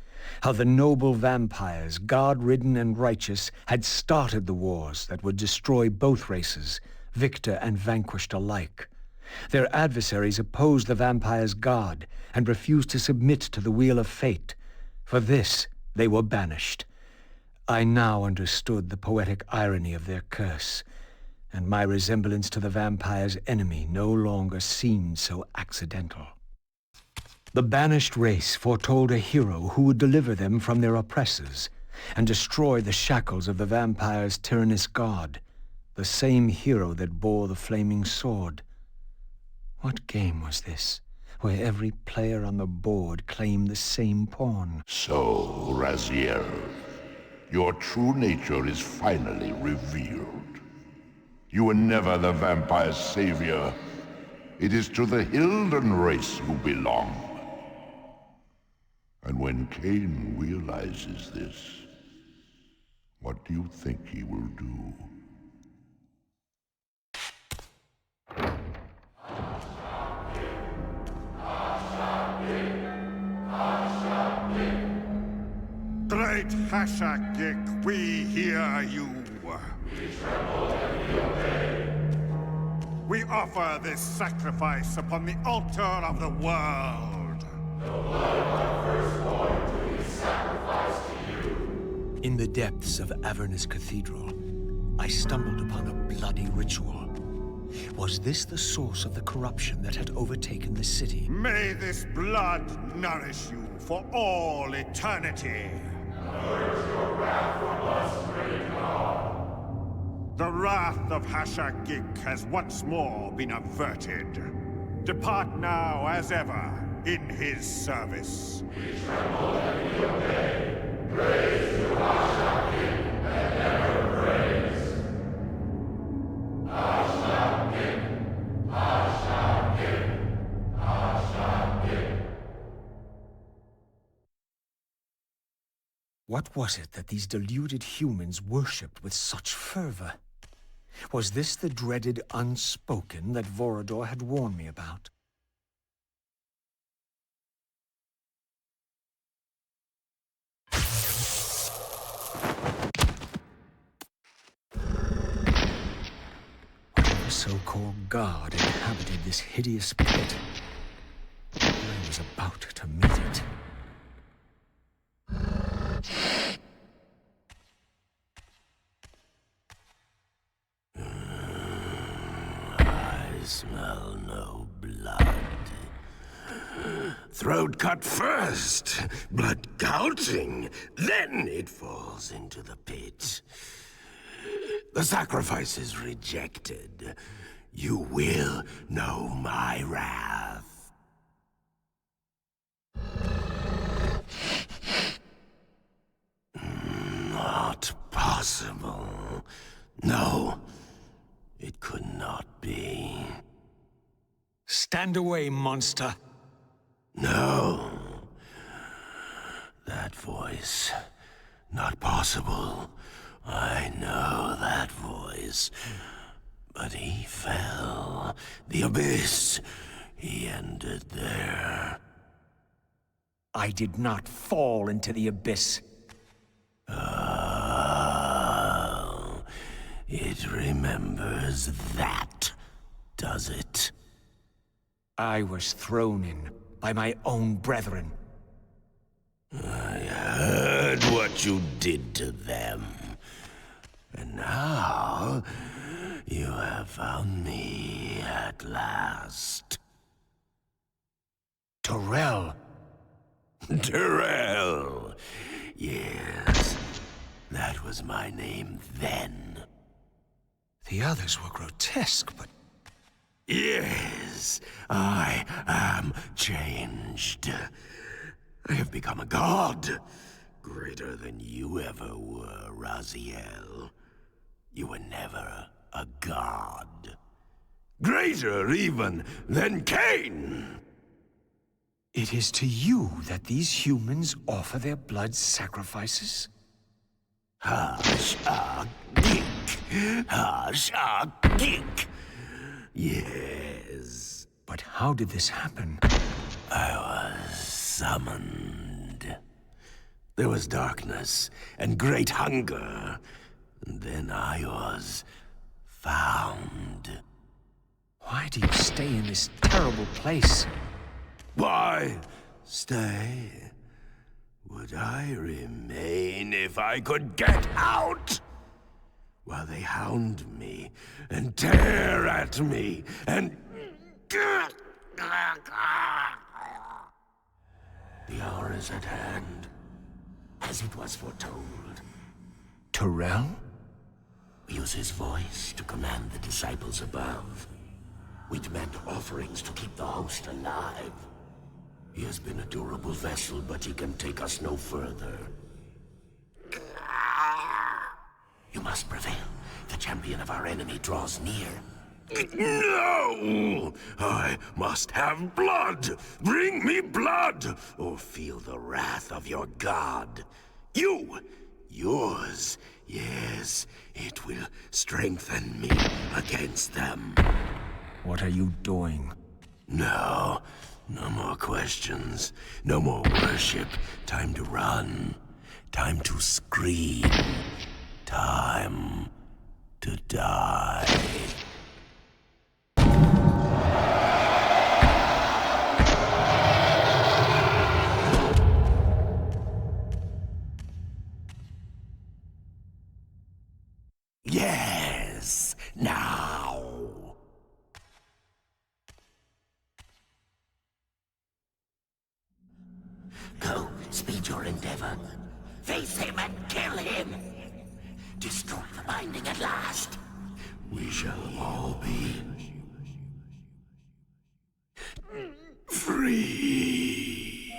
How the noble vampires, god-ridden and righteous, had started the wars that would destroy both races, victor and vanquished alike. Their adversaries opposed the vampires' god and refused to submit to the wheel of fate. For this, they were banished. I now understood the poetic irony of their curse, and my resemblance to the vampire's enemy no longer seemed so accidental. The banished race foretold a hero who would deliver them from their oppressors and destroy the shackles of the vampire's tyrannous god, the same hero that bore the flaming sword. What game was this, where every player on the board claimed the same pawn? So, Raziel, your true nature is finally revealed. You were never the vampire's savior. It is to the Hilden race you belong. And when Kain realizes this, what do you think he will do? Great Hashagik, we hear you. We tremble and we obey. We offer this sacrifice upon the altar of the world. The blood of our firstborn do we sacrifice to you. In the depths of Avernus Cathedral, I stumbled upon a bloody ritual. Was this the source of the corruption that had overtaken the city? May this blood nourish you for all eternity. Purge your wrath from us, great God. The wrath of Hashagik has once more been averted. Depart now as ever in his service. We tremble and we obey. Praise to Hashagik and never praise. Hashagik, Hashagik, Hashagik. What was it that these deluded humans worshipped with such fervor? Was this the dreaded unspoken that Vorador had warned me about? Whatever so-called god inhabited this hideous pit, I was about to meet it. I smell no blood. Throat cut first, blood gouting, then it falls into the pit. The sacrifice is rejected. You will know my wrath. Not possible. No, it could not be. Stand away, monster! No. That voice. Not possible. I know that voice. But he fell. The abyss. He ended there. I did not fall into the abyss. Oh, it remembers that, does it? I was thrown in by my own brethren. I heard what you did to them. And now, you have found me at last. Terrell. Terrell. Yes, that was my name then. The others were grotesque, but... Yes, I am changed. I have become a god. Greater than you ever were, Raziel. You were never a god. Greater even than Kain! It is to you that these humans offer their blood sacrifices? Hashagik! Yes. But how did this happen? I was summoned. There was darkness and great hunger. And then I was found. Why do you stay in this terrible place? Why stay? Would I remain if I could get out? While they hound me and tear at me and... The hour is at hand, as it was foretold. Terrell? Use his voice to command the disciples above. We demand offerings to keep the host alive. He has been a durable vessel, but he can take us no further. You must prevail. The champion of our enemy draws near. No! I must have blood! Bring me blood! Or feel the wrath of your god. Yours. Yes, it will strengthen me against them. What are you doing? No more questions. No more worship. Time to run. Time to scream. Time to die. Yes, now. Go, speed your endeavor. Face him and kill him. Destroy the binding at last. We shall all be free.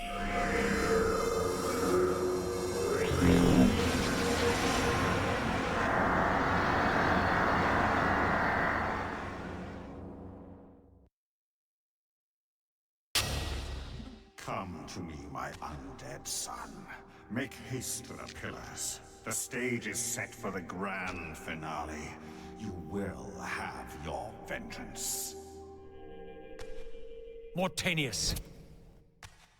Come to me, my undead son. Make haste to the pillars. The stage is set for the grand finale. You will have your vengeance. Mortanius!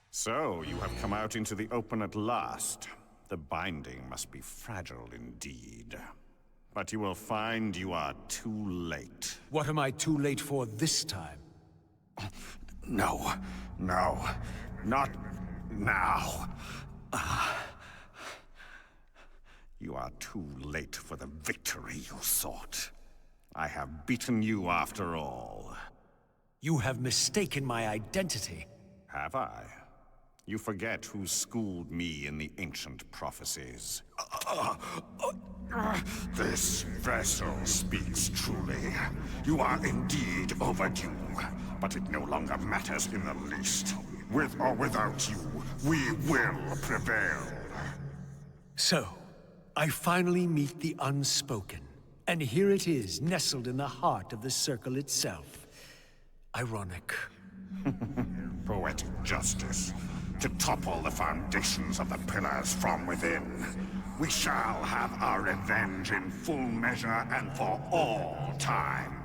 So, you have come out into the open at last. The binding must be fragile indeed. But you will find you are too late. What am I too late for this time? No, not now. You are too late for the victory you sought. I have beaten you after all. You have mistaken my identity. Have I? You forget who schooled me in the ancient prophecies. This vessel speaks truly. You are indeed overdue, but it no longer matters in the least. With or without you, we will prevail. So, I finally meet the unspoken. And here it is, nestled in the heart of the circle itself. Ironic. Poetic justice. To topple the foundations of the pillars from within. We shall have our revenge in full measure and for all time.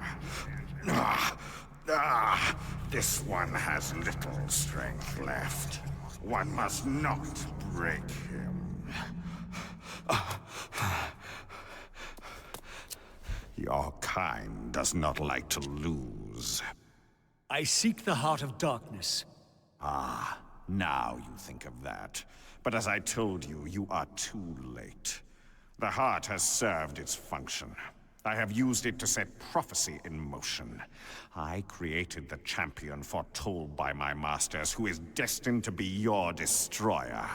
This one has little strength left. One must not break him. Your kind does not like to lose. I seek the heart of darkness. Now you think of that. But as I told you, you are too late. The heart has served its function. I have used it to set prophecy in motion. I created the champion foretold by my masters, who is destined to be your destroyer.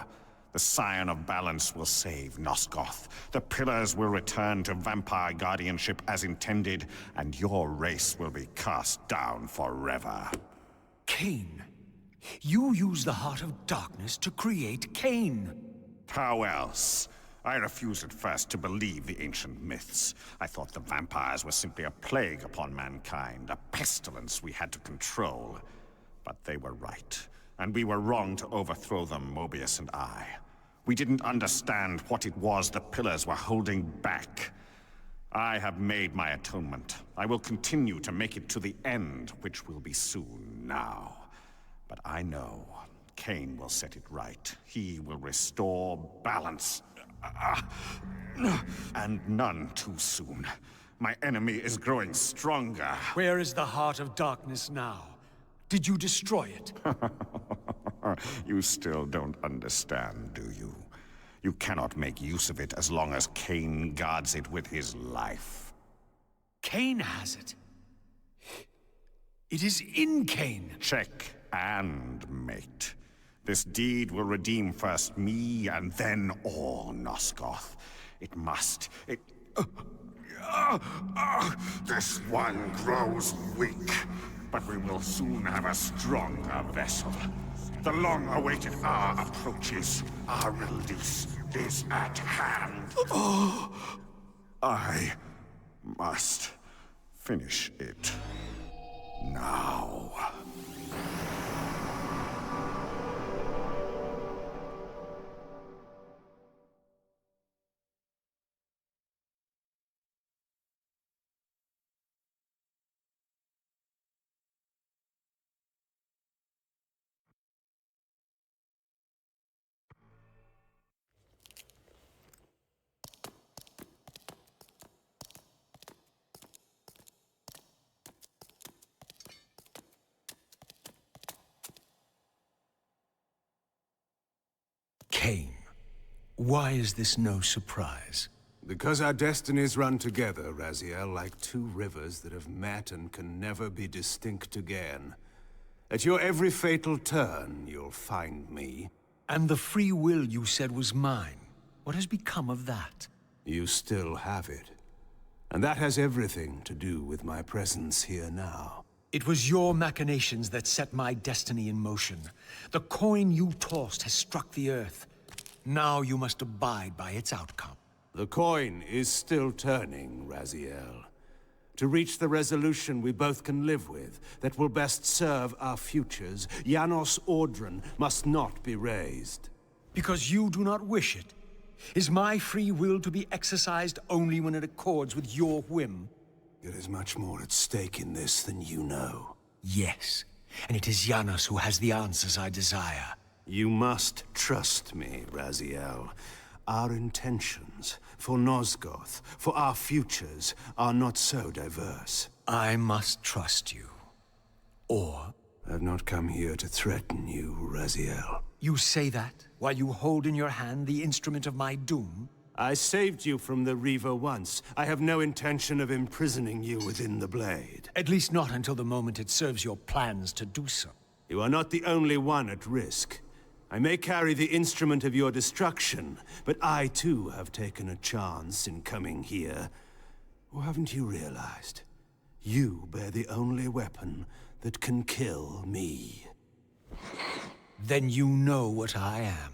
The Scion of Balance will save Nosgoth. The Pillars will return to vampire guardianship as intended, and your race will be cast down forever. Kain. You use the Heart of Darkness to create Kain. How else? I refused at first to believe the ancient myths. I thought the vampires were simply a plague upon mankind, a pestilence we had to control. But they were right, and we were wrong to overthrow them, Moebius and I. We didn't understand what it was the Pillars were holding back. I have made my atonement. I will continue to make it to the end, which will be soon now. But I know Kain will set it right. He will restore balance. And none too soon. My enemy is growing stronger. Where is the Heart of Darkness now? Did you destroy it? You still don't understand, do you? You cannot make use of it as long as Kain guards it with his life. Kain has it. It is in Kain. Check and mate. This deed will redeem first me and then all Nosgoth. It must. This one grows weak, but we will soon have a stronger vessel. The long-awaited hour approaches. Our release is at hand. I must finish it now. Kain. Why is this no surprise? Because our destinies run together, Raziel, like two rivers that have met and can never be distinct again. At your every fatal turn, you'll find me. And the free will you said was mine. What has become of that? You still have it. And that has everything to do with my presence here now. It was your machinations that set my destiny in motion. The coin you tossed has struck the earth. Now you must abide by its outcome. The coin is still turning, Raziel. To reach the resolution we both can live with, that will best serve our futures, Janos Audron must not be raised. Because you do not wish it? Is my free will to be exercised only when it accords with your whim? There is much more at stake in this than you know. Yes, and it is Janos who has the answers I desire. You must trust me, Raziel. Our intentions, for Nosgoth, for our futures, are not so diverse. I must trust you. Or... I've not come here to threaten you, Raziel. You say that, while you hold in your hand the instrument of my doom? I saved you from the Reaver once. I have no intention of imprisoning you within the blade. At least not until the moment it serves your plans to do so. You are not the only one at risk. I may carry the instrument of your destruction, but I too have taken a chance in coming here. Or haven't you realized? You bear the only weapon that can kill me. Then you know what I am,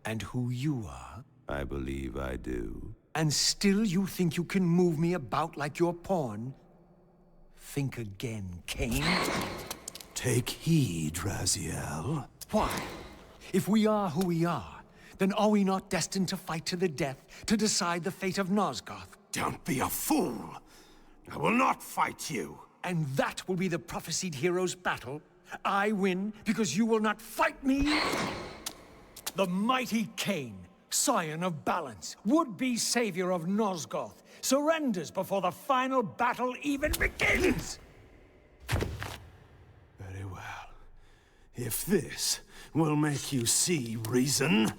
and who you are? I believe I do. And still you think you can move me about like your pawn? Think again, Kain. Take heed, Raziel. Why? If we are who we are, then are we not destined to fight to the death to decide the fate of Nosgoth? Don't be a fool! I will not fight you! And that will be the prophesied hero's battle? I win because you will not fight me? The mighty Kain, Scion of Balance, would-be savior of Nosgoth, surrenders before the final battle even begins! Very well. If this will make you see reason...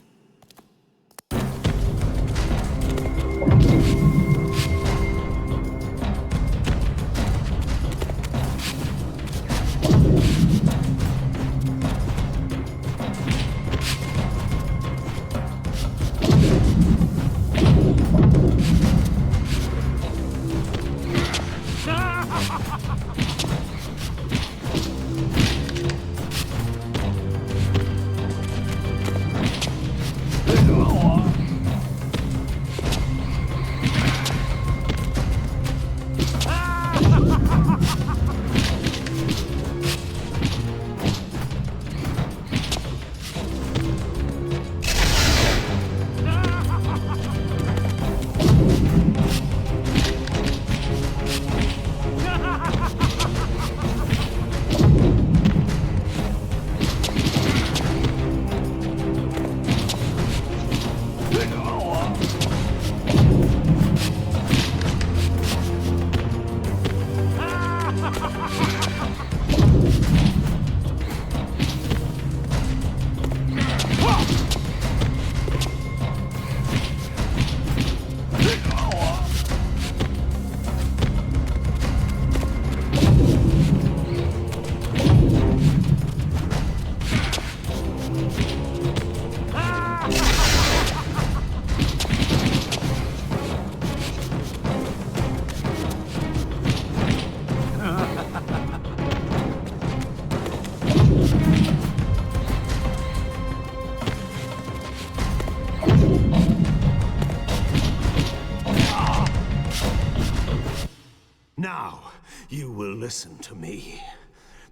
You will listen to me.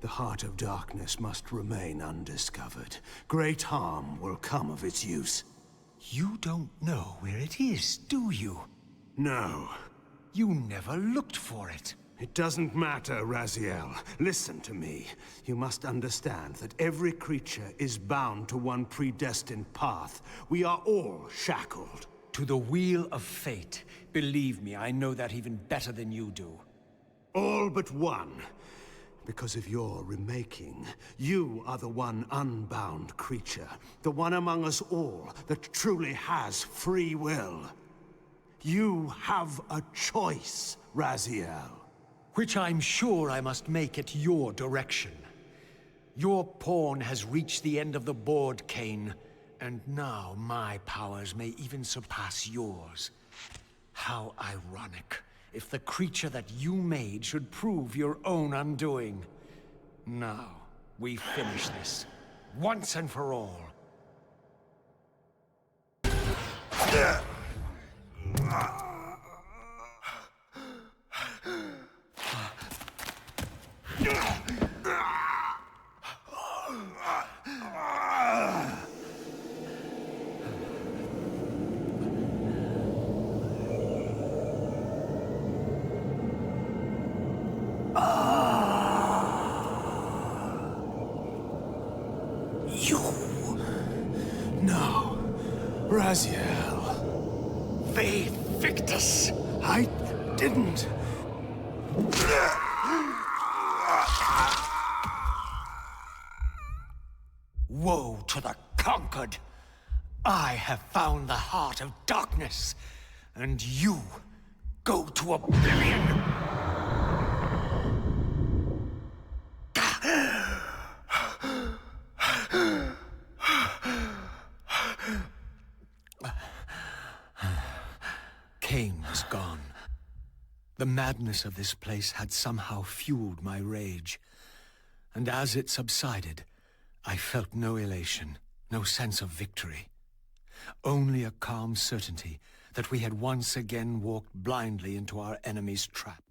The heart of darkness must remain undiscovered. Great harm will come of its use. You don't know where it is, do you? No. You never looked for it. It doesn't matter, Raziel. Listen to me. You must understand that every creature is bound to one predestined path. We are all shackled. To the wheel of fate. Believe me, I know that even better than you do. All but one. Because of your remaking, you are the one unbound creature. The one among us all that truly has free will. You have a choice, Raziel. Which I'm sure I must make at your direction. Your pawn has reached the end of the board, Kain, and now my powers may even surpass yours. How ironic if the creature that you made should prove your own undoing. Now, we finish this, once and for all. No. Raziel. Ve Victus! I didn't. Woe to the conquered! I have found the heart of darkness, and you go to oblivion! Kain was gone. The madness of this place had somehow fueled my rage, and as it subsided, I felt no elation, no sense of victory. Only a calm certainty that we had once again walked blindly into our enemy's trap.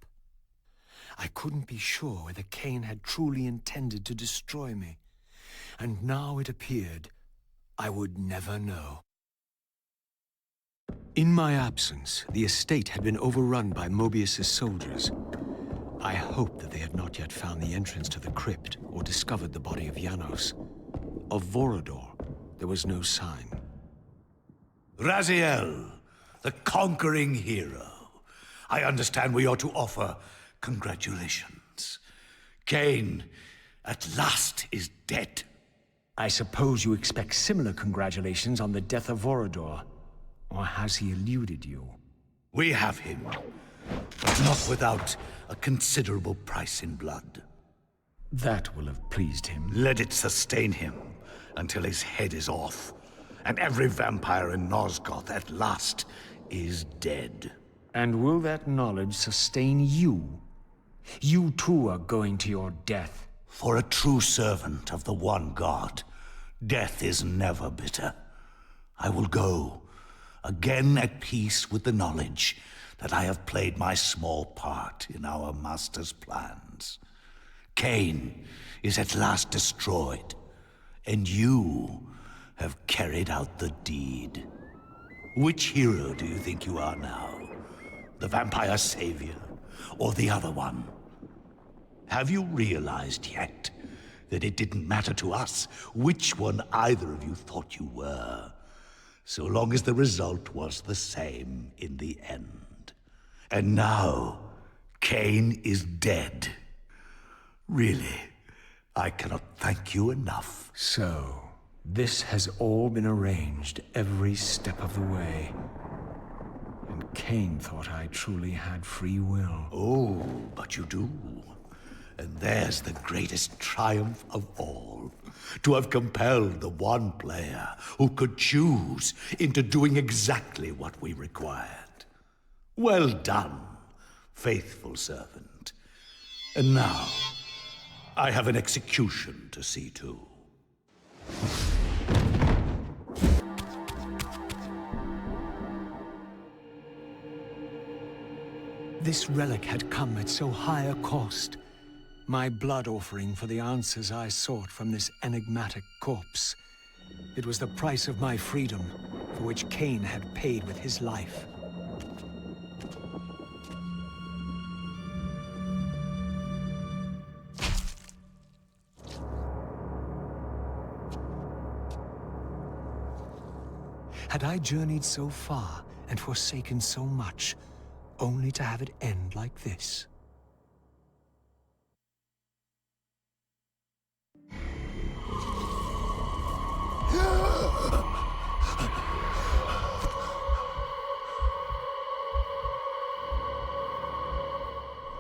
I couldn't be sure whether Kain had truly intended to destroy me, and now it appeared I would never know. In my absence, the estate had been overrun by Moebius' soldiers. I hoped that they had not yet found the entrance to the crypt or discovered the body of Janos. Of Vorador, there was no sign. Raziel, the conquering hero. I understand we ought to offer congratulations. Kain, at last, is dead. I suppose you expect similar congratulations on the death of Vorador. Or has he eluded you? We have him, but not without a considerable price in blood. That will have pleased him. Let it sustain him until his head is off, and every vampire in Nosgoth at last is dead. And will that knowledge sustain you? You too are going to your death. For a true servant of the one God, death is never bitter. I will go, again at peace with the knowledge that I have played my small part in our master's plans. Kain is at last destroyed, and you have carried out the deed. Which hero do you think you are now? The vampire savior, or the other one? Have you realized yet that it didn't matter to us which one either of you thought you were, so long as the result was the same in the end? And now, Kain is dead. Really, I cannot thank you enough. So, this has all been arranged every step of the way. And Kain thought I truly had free will. Oh, but you do. And there's the greatest triumph of all. To have compelled the one player who could choose into doing exactly what we required. Well done, faithful servant. And now, I have an execution to see to. This relic had come at so high a cost. My blood offering for the answers I sought from this enigmatic corpse. It was the price of my freedom, for which Kain had paid with his life. Had I journeyed so far and forsaken so much, only to have it end like this?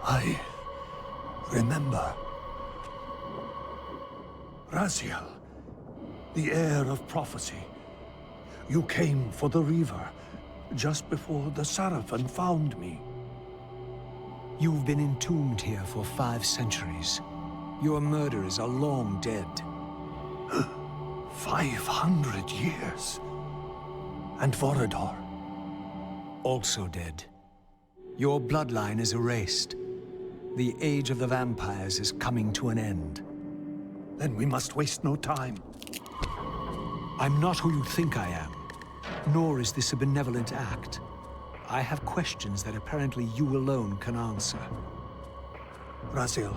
I remember. Raziel, the heir of prophecy. You came for the Reaver, just before the Seraphim found me. You've been entombed here for 5 centuries. Your murderers are long dead. 500 years. And Vorador? Also dead. Your bloodline is erased. The age of the vampires is coming to an end. Then we must waste no time. I'm not who you think I am, nor is this a benevolent act. I have questions that apparently you alone can answer. Raziel,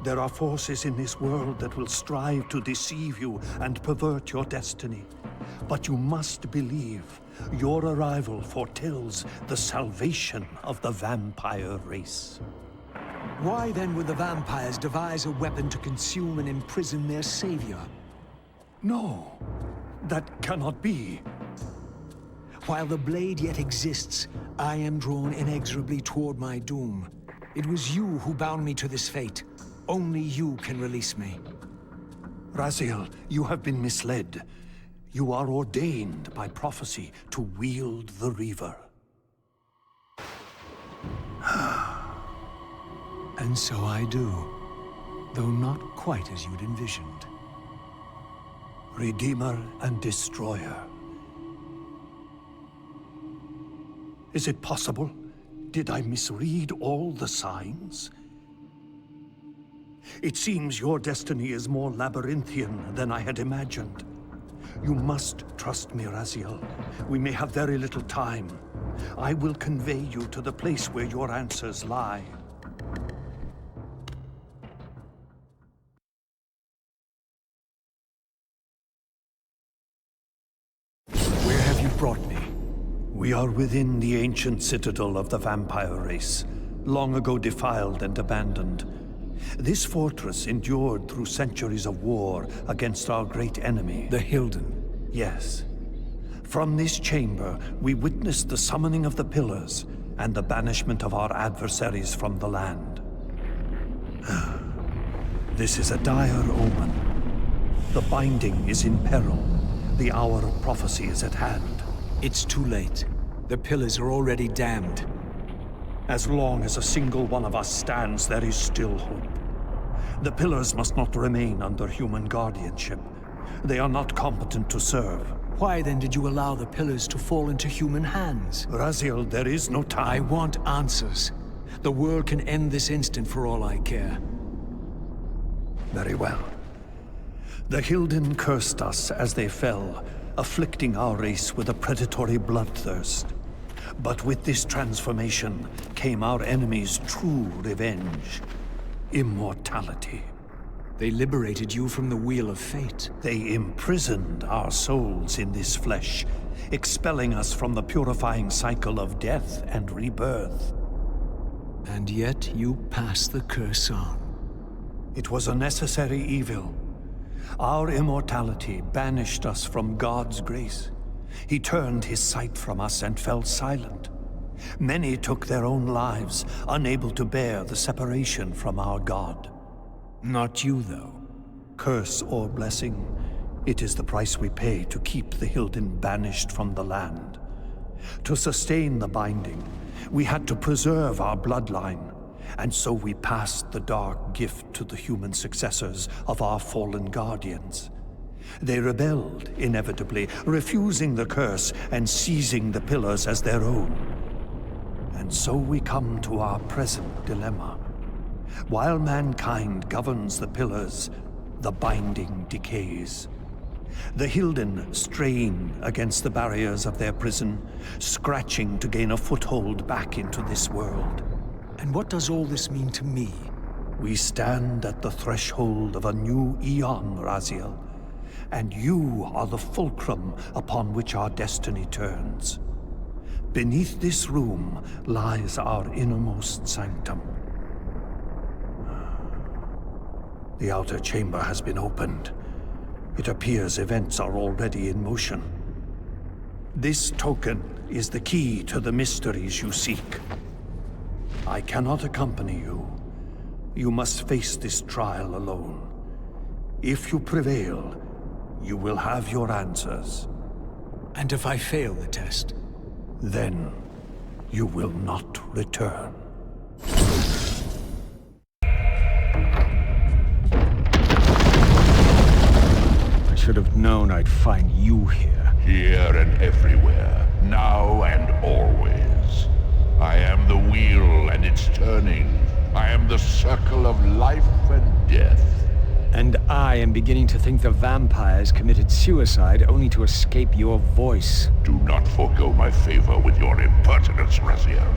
there are forces in this world that will strive to deceive you and pervert your destiny. But you must believe your arrival foretells the salvation of the vampire race. Why then would the vampires devise a weapon to consume and imprison their savior? No, that cannot be. While the blade yet exists, I am drawn inexorably toward my doom. It was you who bound me to this fate. Only you can release me. Raziel, you have been misled. You are ordained by prophecy to wield the Reaver. And so I do, though not quite as you'd envisioned. Redeemer and Destroyer. Is it possible? Did I misread all the signs? It seems your destiny is more labyrinthian than I had imagined. You must trust me, Raziel. We may have very little time. I will convey you to the place where your answers lie. Where have you brought me? We are within the ancient citadel of the vampire race, long ago defiled and abandoned. This fortress endured through centuries of war against our great enemy. The Hilden. Yes. From this chamber, we witnessed the summoning of the Pillars and the banishment of our adversaries from the land. This is a dire omen. The binding is in peril. The hour of prophecy is at hand. It's too late. The Pillars are already damned. As long as a single one of us stands, there is still hope. The Pillars must not remain under human guardianship. They are not competent to serve. Why then did you allow the Pillars to fall into human hands? Raziel, there is no time. I want answers. The world can end this instant for all I care. Very well. The Hilden cursed us as they fell, afflicting our race with a predatory bloodthirst. But with this transformation came our enemy's true revenge. Immortality. They liberated you from the Wheel of Fate. They imprisoned our souls in this flesh, expelling us from the purifying cycle of death and rebirth. And yet you passed the curse on. It was a necessary evil. Our immortality banished us from God's grace. He turned his sight from us and fell silent. Many took their own lives, unable to bear the separation from our God. Not you, though. Curse or blessing, it is the price we pay to keep the Hilden banished from the land. To sustain the binding, we had to preserve our bloodline, and so we passed the dark gift to the human successors of our fallen guardians. They rebelled, inevitably, refusing the curse and seizing the Pillars as their own. And so we come to our present dilemma. While mankind governs the pillars, the binding decays. The Hilden strain against the barriers of their prison, scratching to gain a foothold back into this world. And what does all this mean to me? We stand at the threshold of a new eon, Raziel, and you are the fulcrum upon which our destiny turns. Beneath this room lies our innermost sanctum. The outer chamber has been opened. It appears events are already in motion. This token is the key to the mysteries you seek. I cannot accompany you. You must face this trial alone. If you prevail, you will have your answers. And if I fail the test? Then you will not return. I should have known I'd find you here. Here and everywhere, now and always. I am the wheel and its turning. I am the circle of life and death. And I am beginning to think the vampires committed suicide only to escape your voice. Do not forego my favor with your impertinence, Raziel.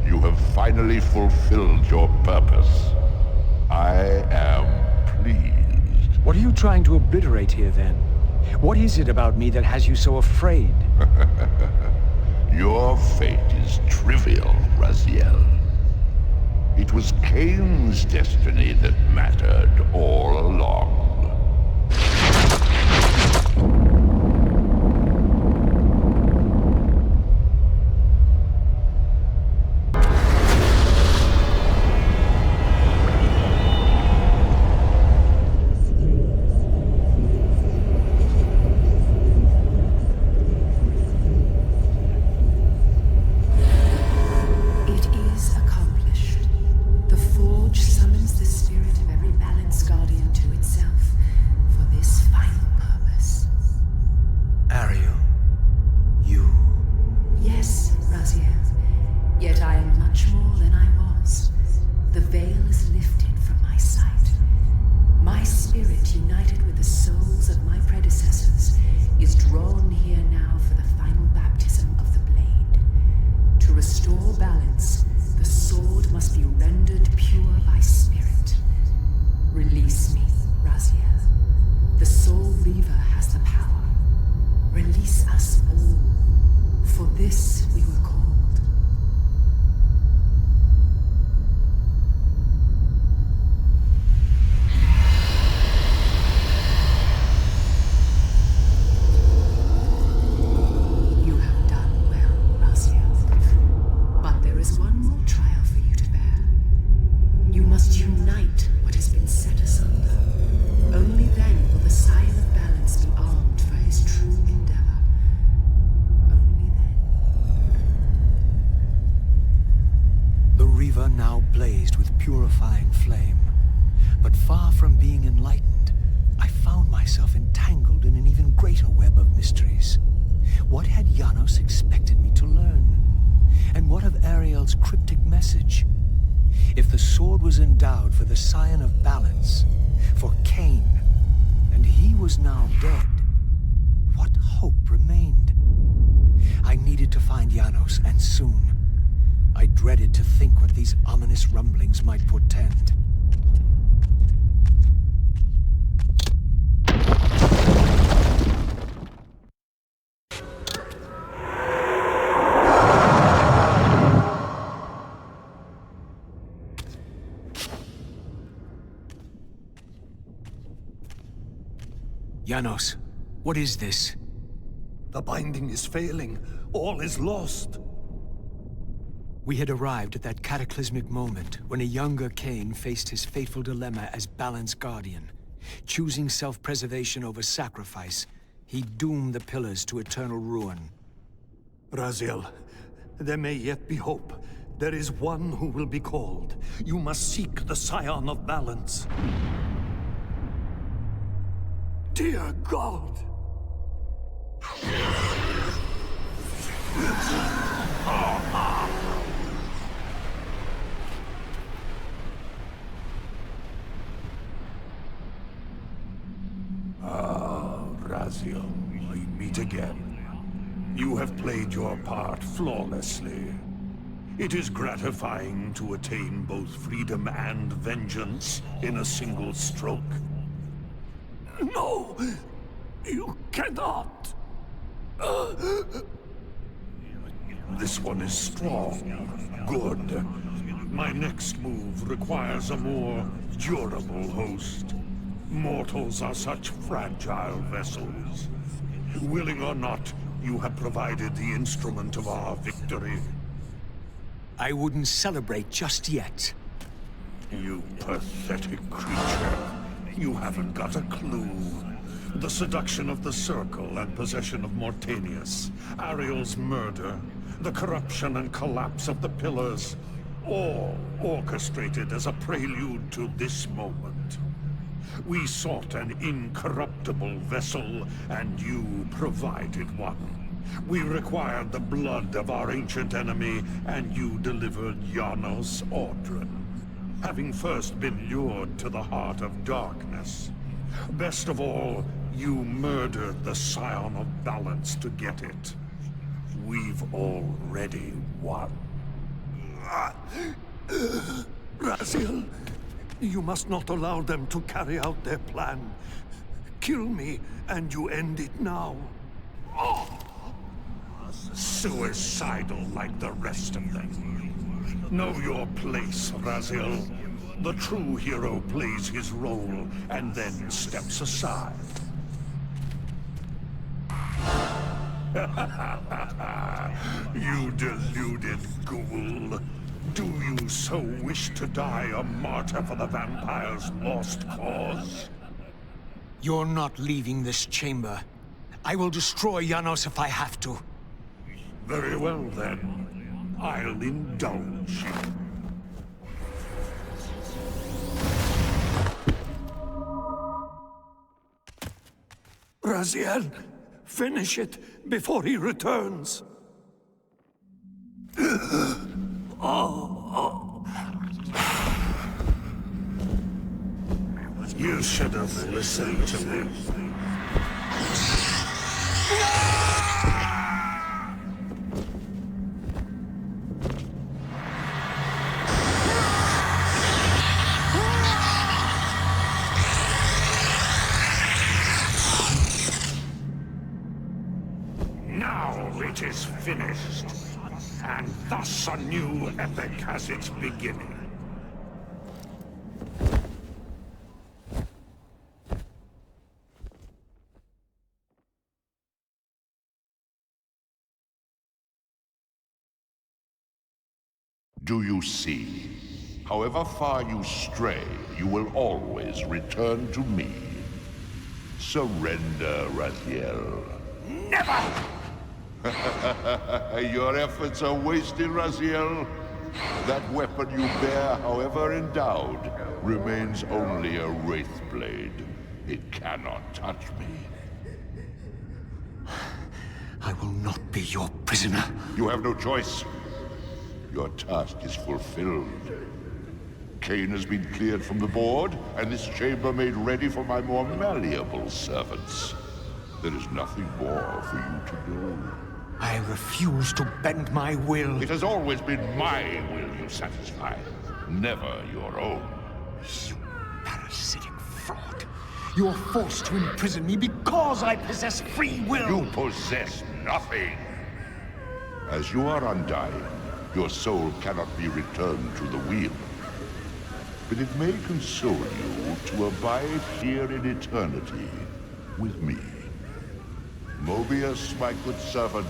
You have finally fulfilled your purpose. I am pleased. What are you trying to obliterate here, then? What is it about me that has you so afraid? Your fate is trivial, Raziel. It was Kain's destiny that mattered all along. If the sword was endowed for the scion of balance, for Kain, and he was now dead, what hope remained? I needed to find Janos, and soon. I dreaded to think what these ominous rumblings might portend. Janos, what is this? The binding is failing. All is lost. We had arrived at that cataclysmic moment when a younger Kain faced his fateful dilemma as Balance Guardian. Choosing self-preservation over sacrifice, he doomed the pillars to eternal ruin. Raziel, there may yet be hope. There is one who will be called. You must seek the Scion of Balance. Dear God! meet again. You have played your part flawlessly. It is gratifying to attain both freedom and vengeance in a single stroke. No! You cannot! This one is strong. Good. My next move requires a more durable host. Mortals are such fragile vessels. Willing or not, you have provided the instrument of our victory. I wouldn't celebrate just yet. You pathetic creature. You haven't got a clue. The seduction of the Circle and possession of Mortanius, Ariel's murder, the corruption and collapse of the Pillars, all orchestrated as a prelude to this moment. We sought an incorruptible vessel, and you provided one. We required the blood of our ancient enemy, and you delivered Janos Audron, having first been lured to the heart of darkness. Best of all, you murdered the Scion of Balance to get it. We've already won. Raziel, you must not allow them to carry out their plan. Kill me, and you end it now. Suicidal like the rest of them. Know your place, Raziel. The true hero plays his role and then steps aside. You deluded ghoul. Do you so wish to die a martyr for the vampire's lost cause? You're not leaving this chamber. I will destroy Janos if I have to. Very well, then. I'll indulge you. Raziel, finish it before he returns. You should have listened to me. Now it is finished, and thus a new epic has its beginning. Do you see? However far you stray, you will always return to me. Surrender, Raziel. Never! Your efforts are wasted, Raziel. That weapon you bear, however endowed, remains only a wraith blade. It cannot touch me. I will not be your prisoner. You have no choice. Your task is fulfilled. Kain has been cleared from the board, and this chamber made ready for my more malleable servants. There is nothing more for you to do. I refuse to bend my will. It has always been my will you satisfy, never your own. You parasitic fraud. You are forced to imprison me because I possess free will. You possess nothing. As you are undying, your soul cannot be returned to the wheel. But it may console you to abide here in eternity with me. Moebius, my good servant,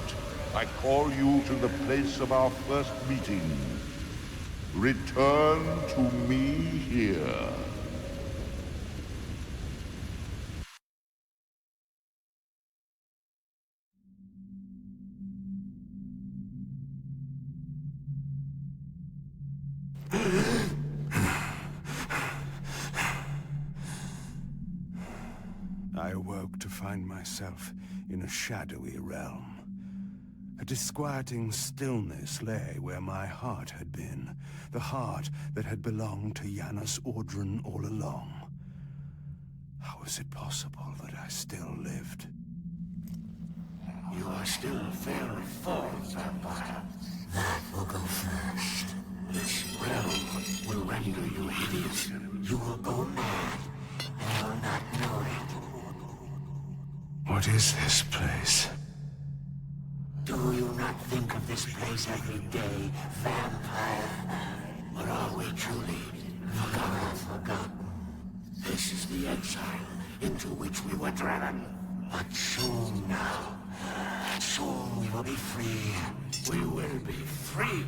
I call you to the place of our first meeting. Return to me here. I awoke to find myself in a shadowy realm. A disquieting stillness lay where my heart had been, the heart that had belonged to Janos Audron all along. How was it possible that I still lived? are still very forth, Vampire. That will go first. This realm will render you hideous. You will go mad, and will not know it. What is this place? Do you not think of this place every day, Vampire? Or are we truly forgotten? This is the exile into which we were driven. But soon now, soon we will be free. We will be free.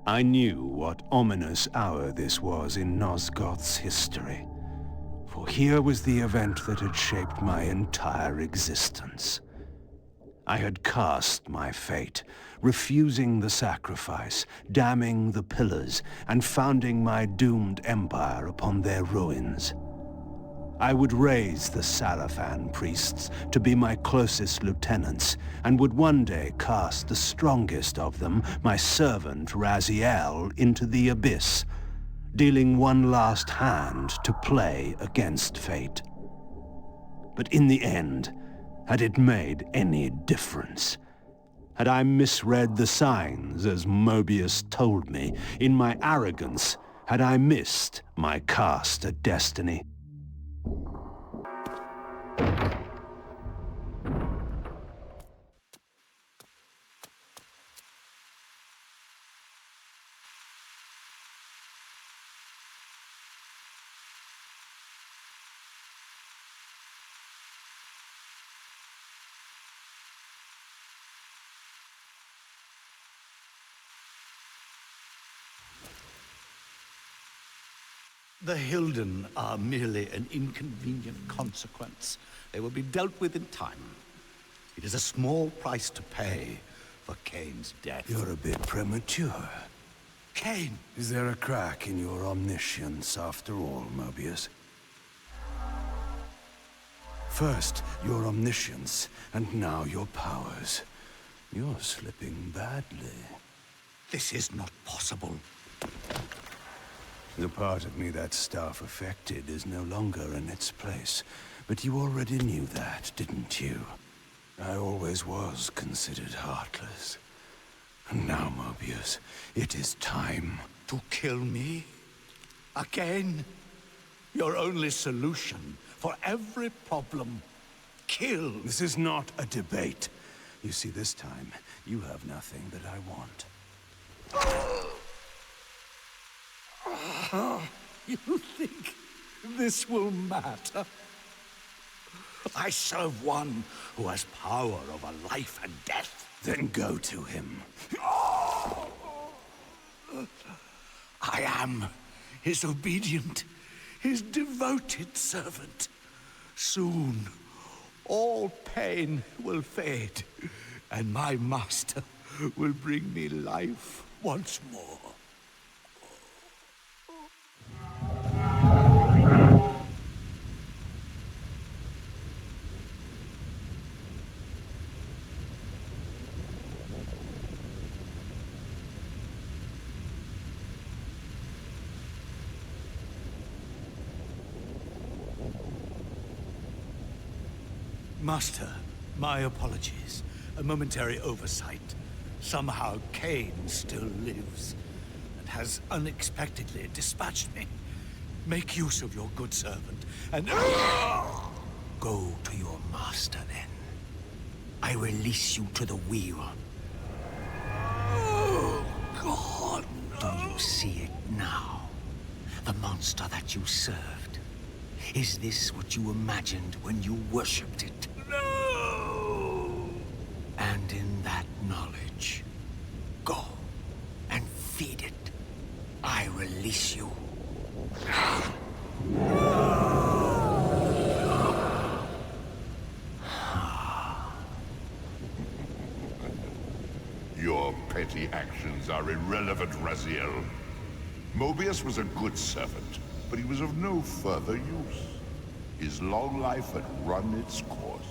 I knew what ominous hour this was in Nosgoth's history. For here was the event that had shaped my entire existence. I had cast my fate, refusing the sacrifice, damning the pillars, and founding my doomed empire upon their ruins. I would raise the Sarafan priests to be my closest lieutenants, and would one day cast the strongest of them, my servant Raziel, into the abyss, dealing one last hand to play against fate. But in the end, had it made any difference? Had I misread the signs as Moebius told me? In my arrogance, had I missed my cast at destiny? The Hilden are merely an inconvenient consequence. They will be dealt with in time. It is a small price to pay for Kain's death. You're a bit premature. Kain! Is there a crack in your omniscience after all, Moebius? First, your omniscience, and now your powers. You're slipping badly. This is not possible. The part of me that staff affected is no longer in its place. But you already knew that, didn't you? I always was considered heartless. And now, Moebius, it is time. To kill me? Again? Your only solution for every problem. Kill. This is not a debate. You see, this time, you have nothing that I want. You think this will matter? I serve one who has power over life and death. Then go to him. I am his obedient, his devoted servant. Soon, all pain will fade, and my master will bring me life once more. Master, my apologies. A momentary oversight. Somehow Kain still lives, and has unexpectedly dispatched me. Make use of your good servant, and... Go to your master, then. I release you to the wheel. Oh, God, no. Do you see it now? The monster that you served. Is this what you imagined when you worshipped it? No! And in that knowledge, go and feed it. I release you. Your petty actions are irrelevant, Raziel. Moebius was a good servant, but he was of no further use. His long life had run its course.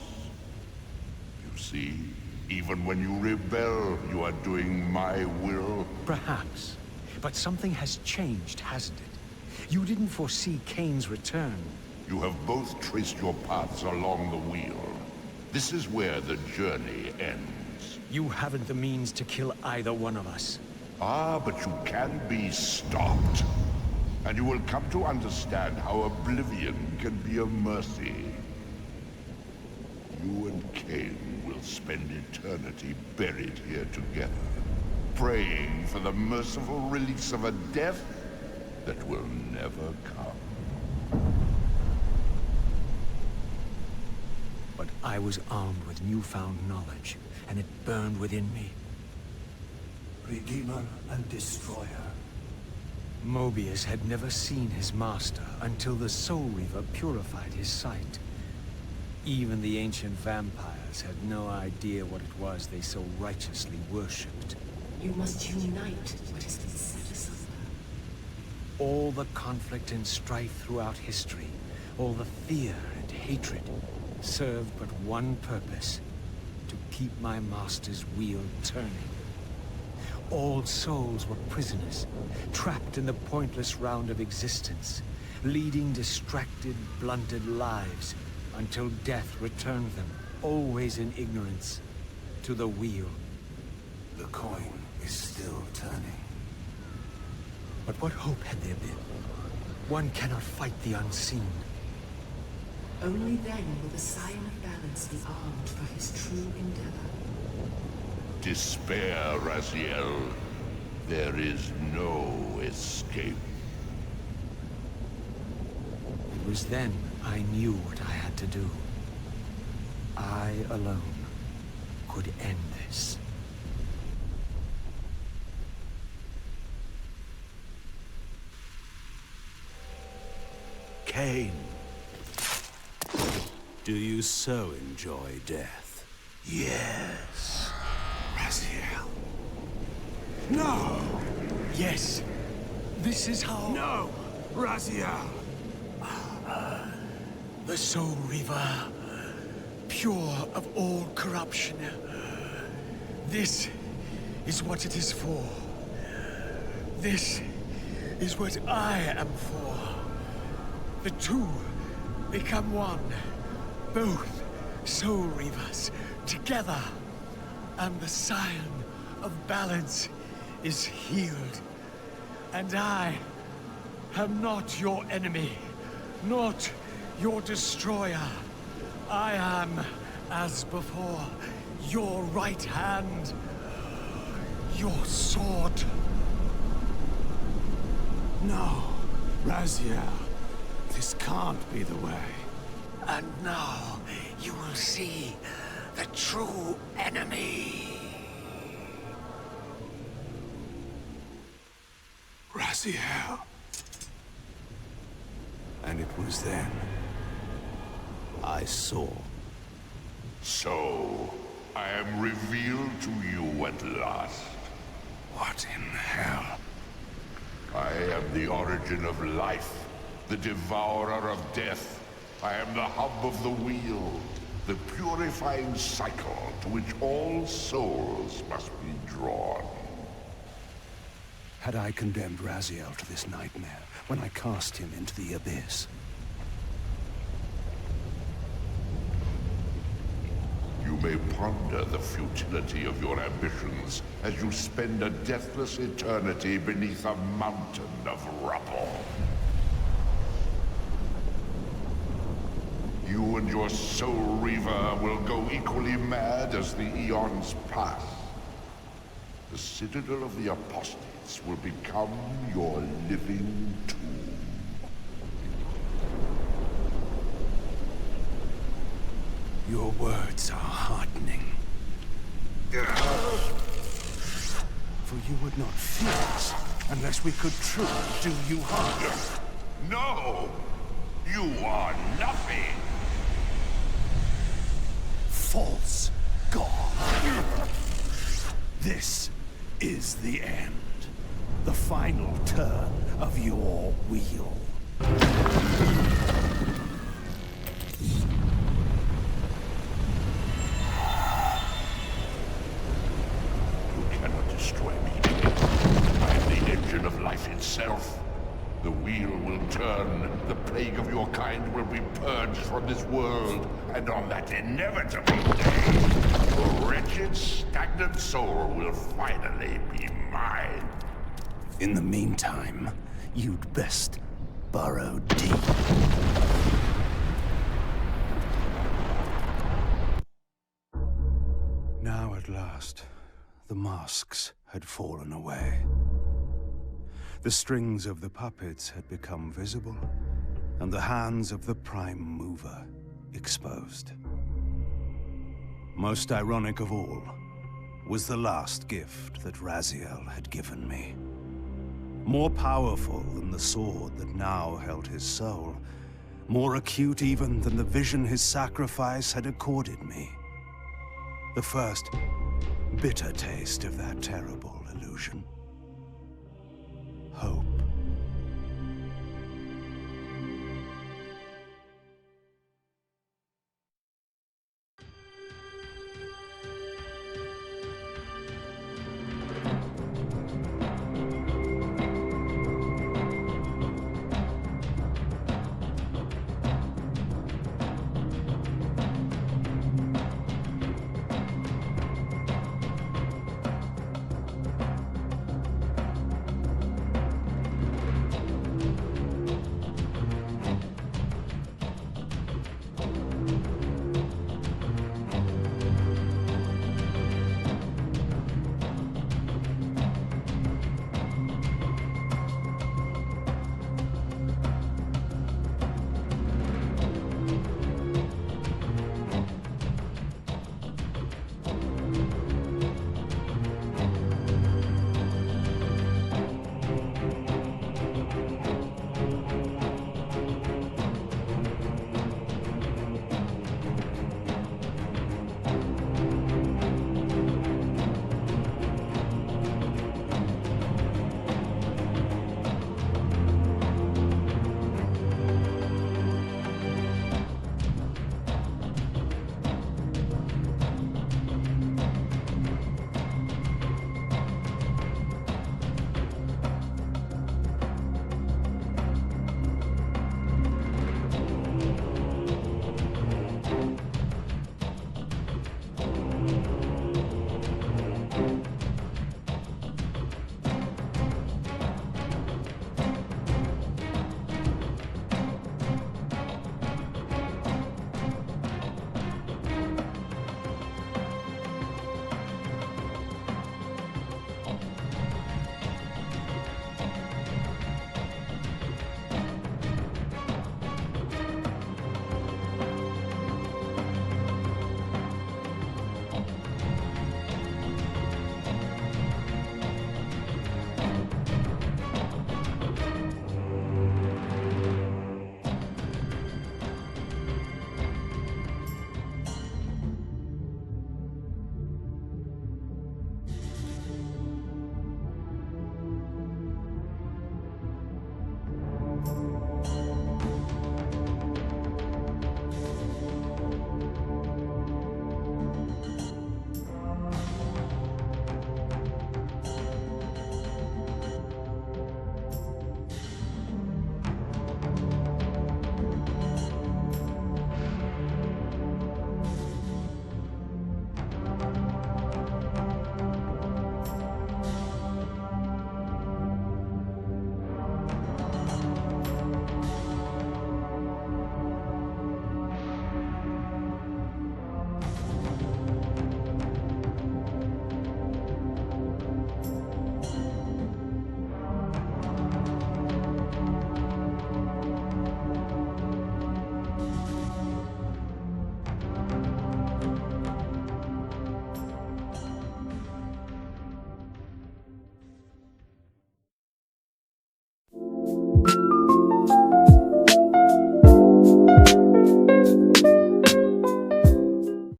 You see, Even when you rebel, you are doing my will? Perhaps. But something has changed, hasn't it? You didn't foresee Kain's return. You have both traced your paths along the wheel. This is where the journey ends. You haven't the means to kill either one of us. Ah, but you can be stopped. And you will come to understand how oblivion can be a mercy. You and Kain will spend eternity buried here together, praying for the merciful release of a death that will never come. But I was armed with newfound knowledge, and it burned within me. Redeemer and Destroyer. Moebius had never seen his master until the Soul Reaver purified his sight. Even the ancient vampires had no idea what it was they so righteously worshipped. You must unite what has been set asunder. All the conflict and strife throughout history, all the fear and hatred, served but one purpose: to keep my master's wheel turning. All souls were prisoners, trapped in the pointless round of existence, leading distracted, blunted lives until death returned them, always in ignorance, to the wheel. The coin is still turning. But what hope had there been? One cannot fight the unseen. Only then will the Scion of Balance be armed for his true endeavor. Despair, Raziel. There is no escape. It was then I knew what I had to do. I alone could end this. Kain. Do you so enjoy death? Yes. Raziel. No! Yes. This is how... No! Raziel! The Soul Reaver, pure of all corruption. This is what it is for. This is what I am for. The two become one. Both Soul Reavers together. And the Scion of Balance is healed. And I am not your enemy, not your destroyer. I am, as before, your right hand, your sword. No, Raziel. This can't be the way. And now you will see the true enemy. Raziel. And it was then I saw. So, I am revealed to you at last. What in hell? I am the origin of life, the devourer of death. I am the hub of the wheel, the purifying cycle to which all souls must be drawn. Had I condemned Raziel to this nightmare when I cast him into the abyss? You may ponder the futility of your ambitions as you spend a deathless eternity beneath a mountain of rubble. You and your Soul Reaver will go equally mad as the eons pass. The Citadel of the Apostates will become your living tomb. Your words are heartening. For you would not fear us unless we could truly do you harm. No! You are nothing! False god. This is the end. The final turn of your wheel. life itself. The wheel will turn, the plague of your kind will be purged from this world, and on that inevitable day, your wretched, stagnant soul will finally be mine. In the meantime, you'd best burrow deep. Now at last, the masks had fallen away. The strings of the puppets had become visible, and the hands of the Prime Mover exposed. Most ironic of all was the last gift that Raziel had given me. More powerful than the sword that now held his soul, more acute even than the vision his sacrifice had accorded me. The first bitter taste of that terrible illusion.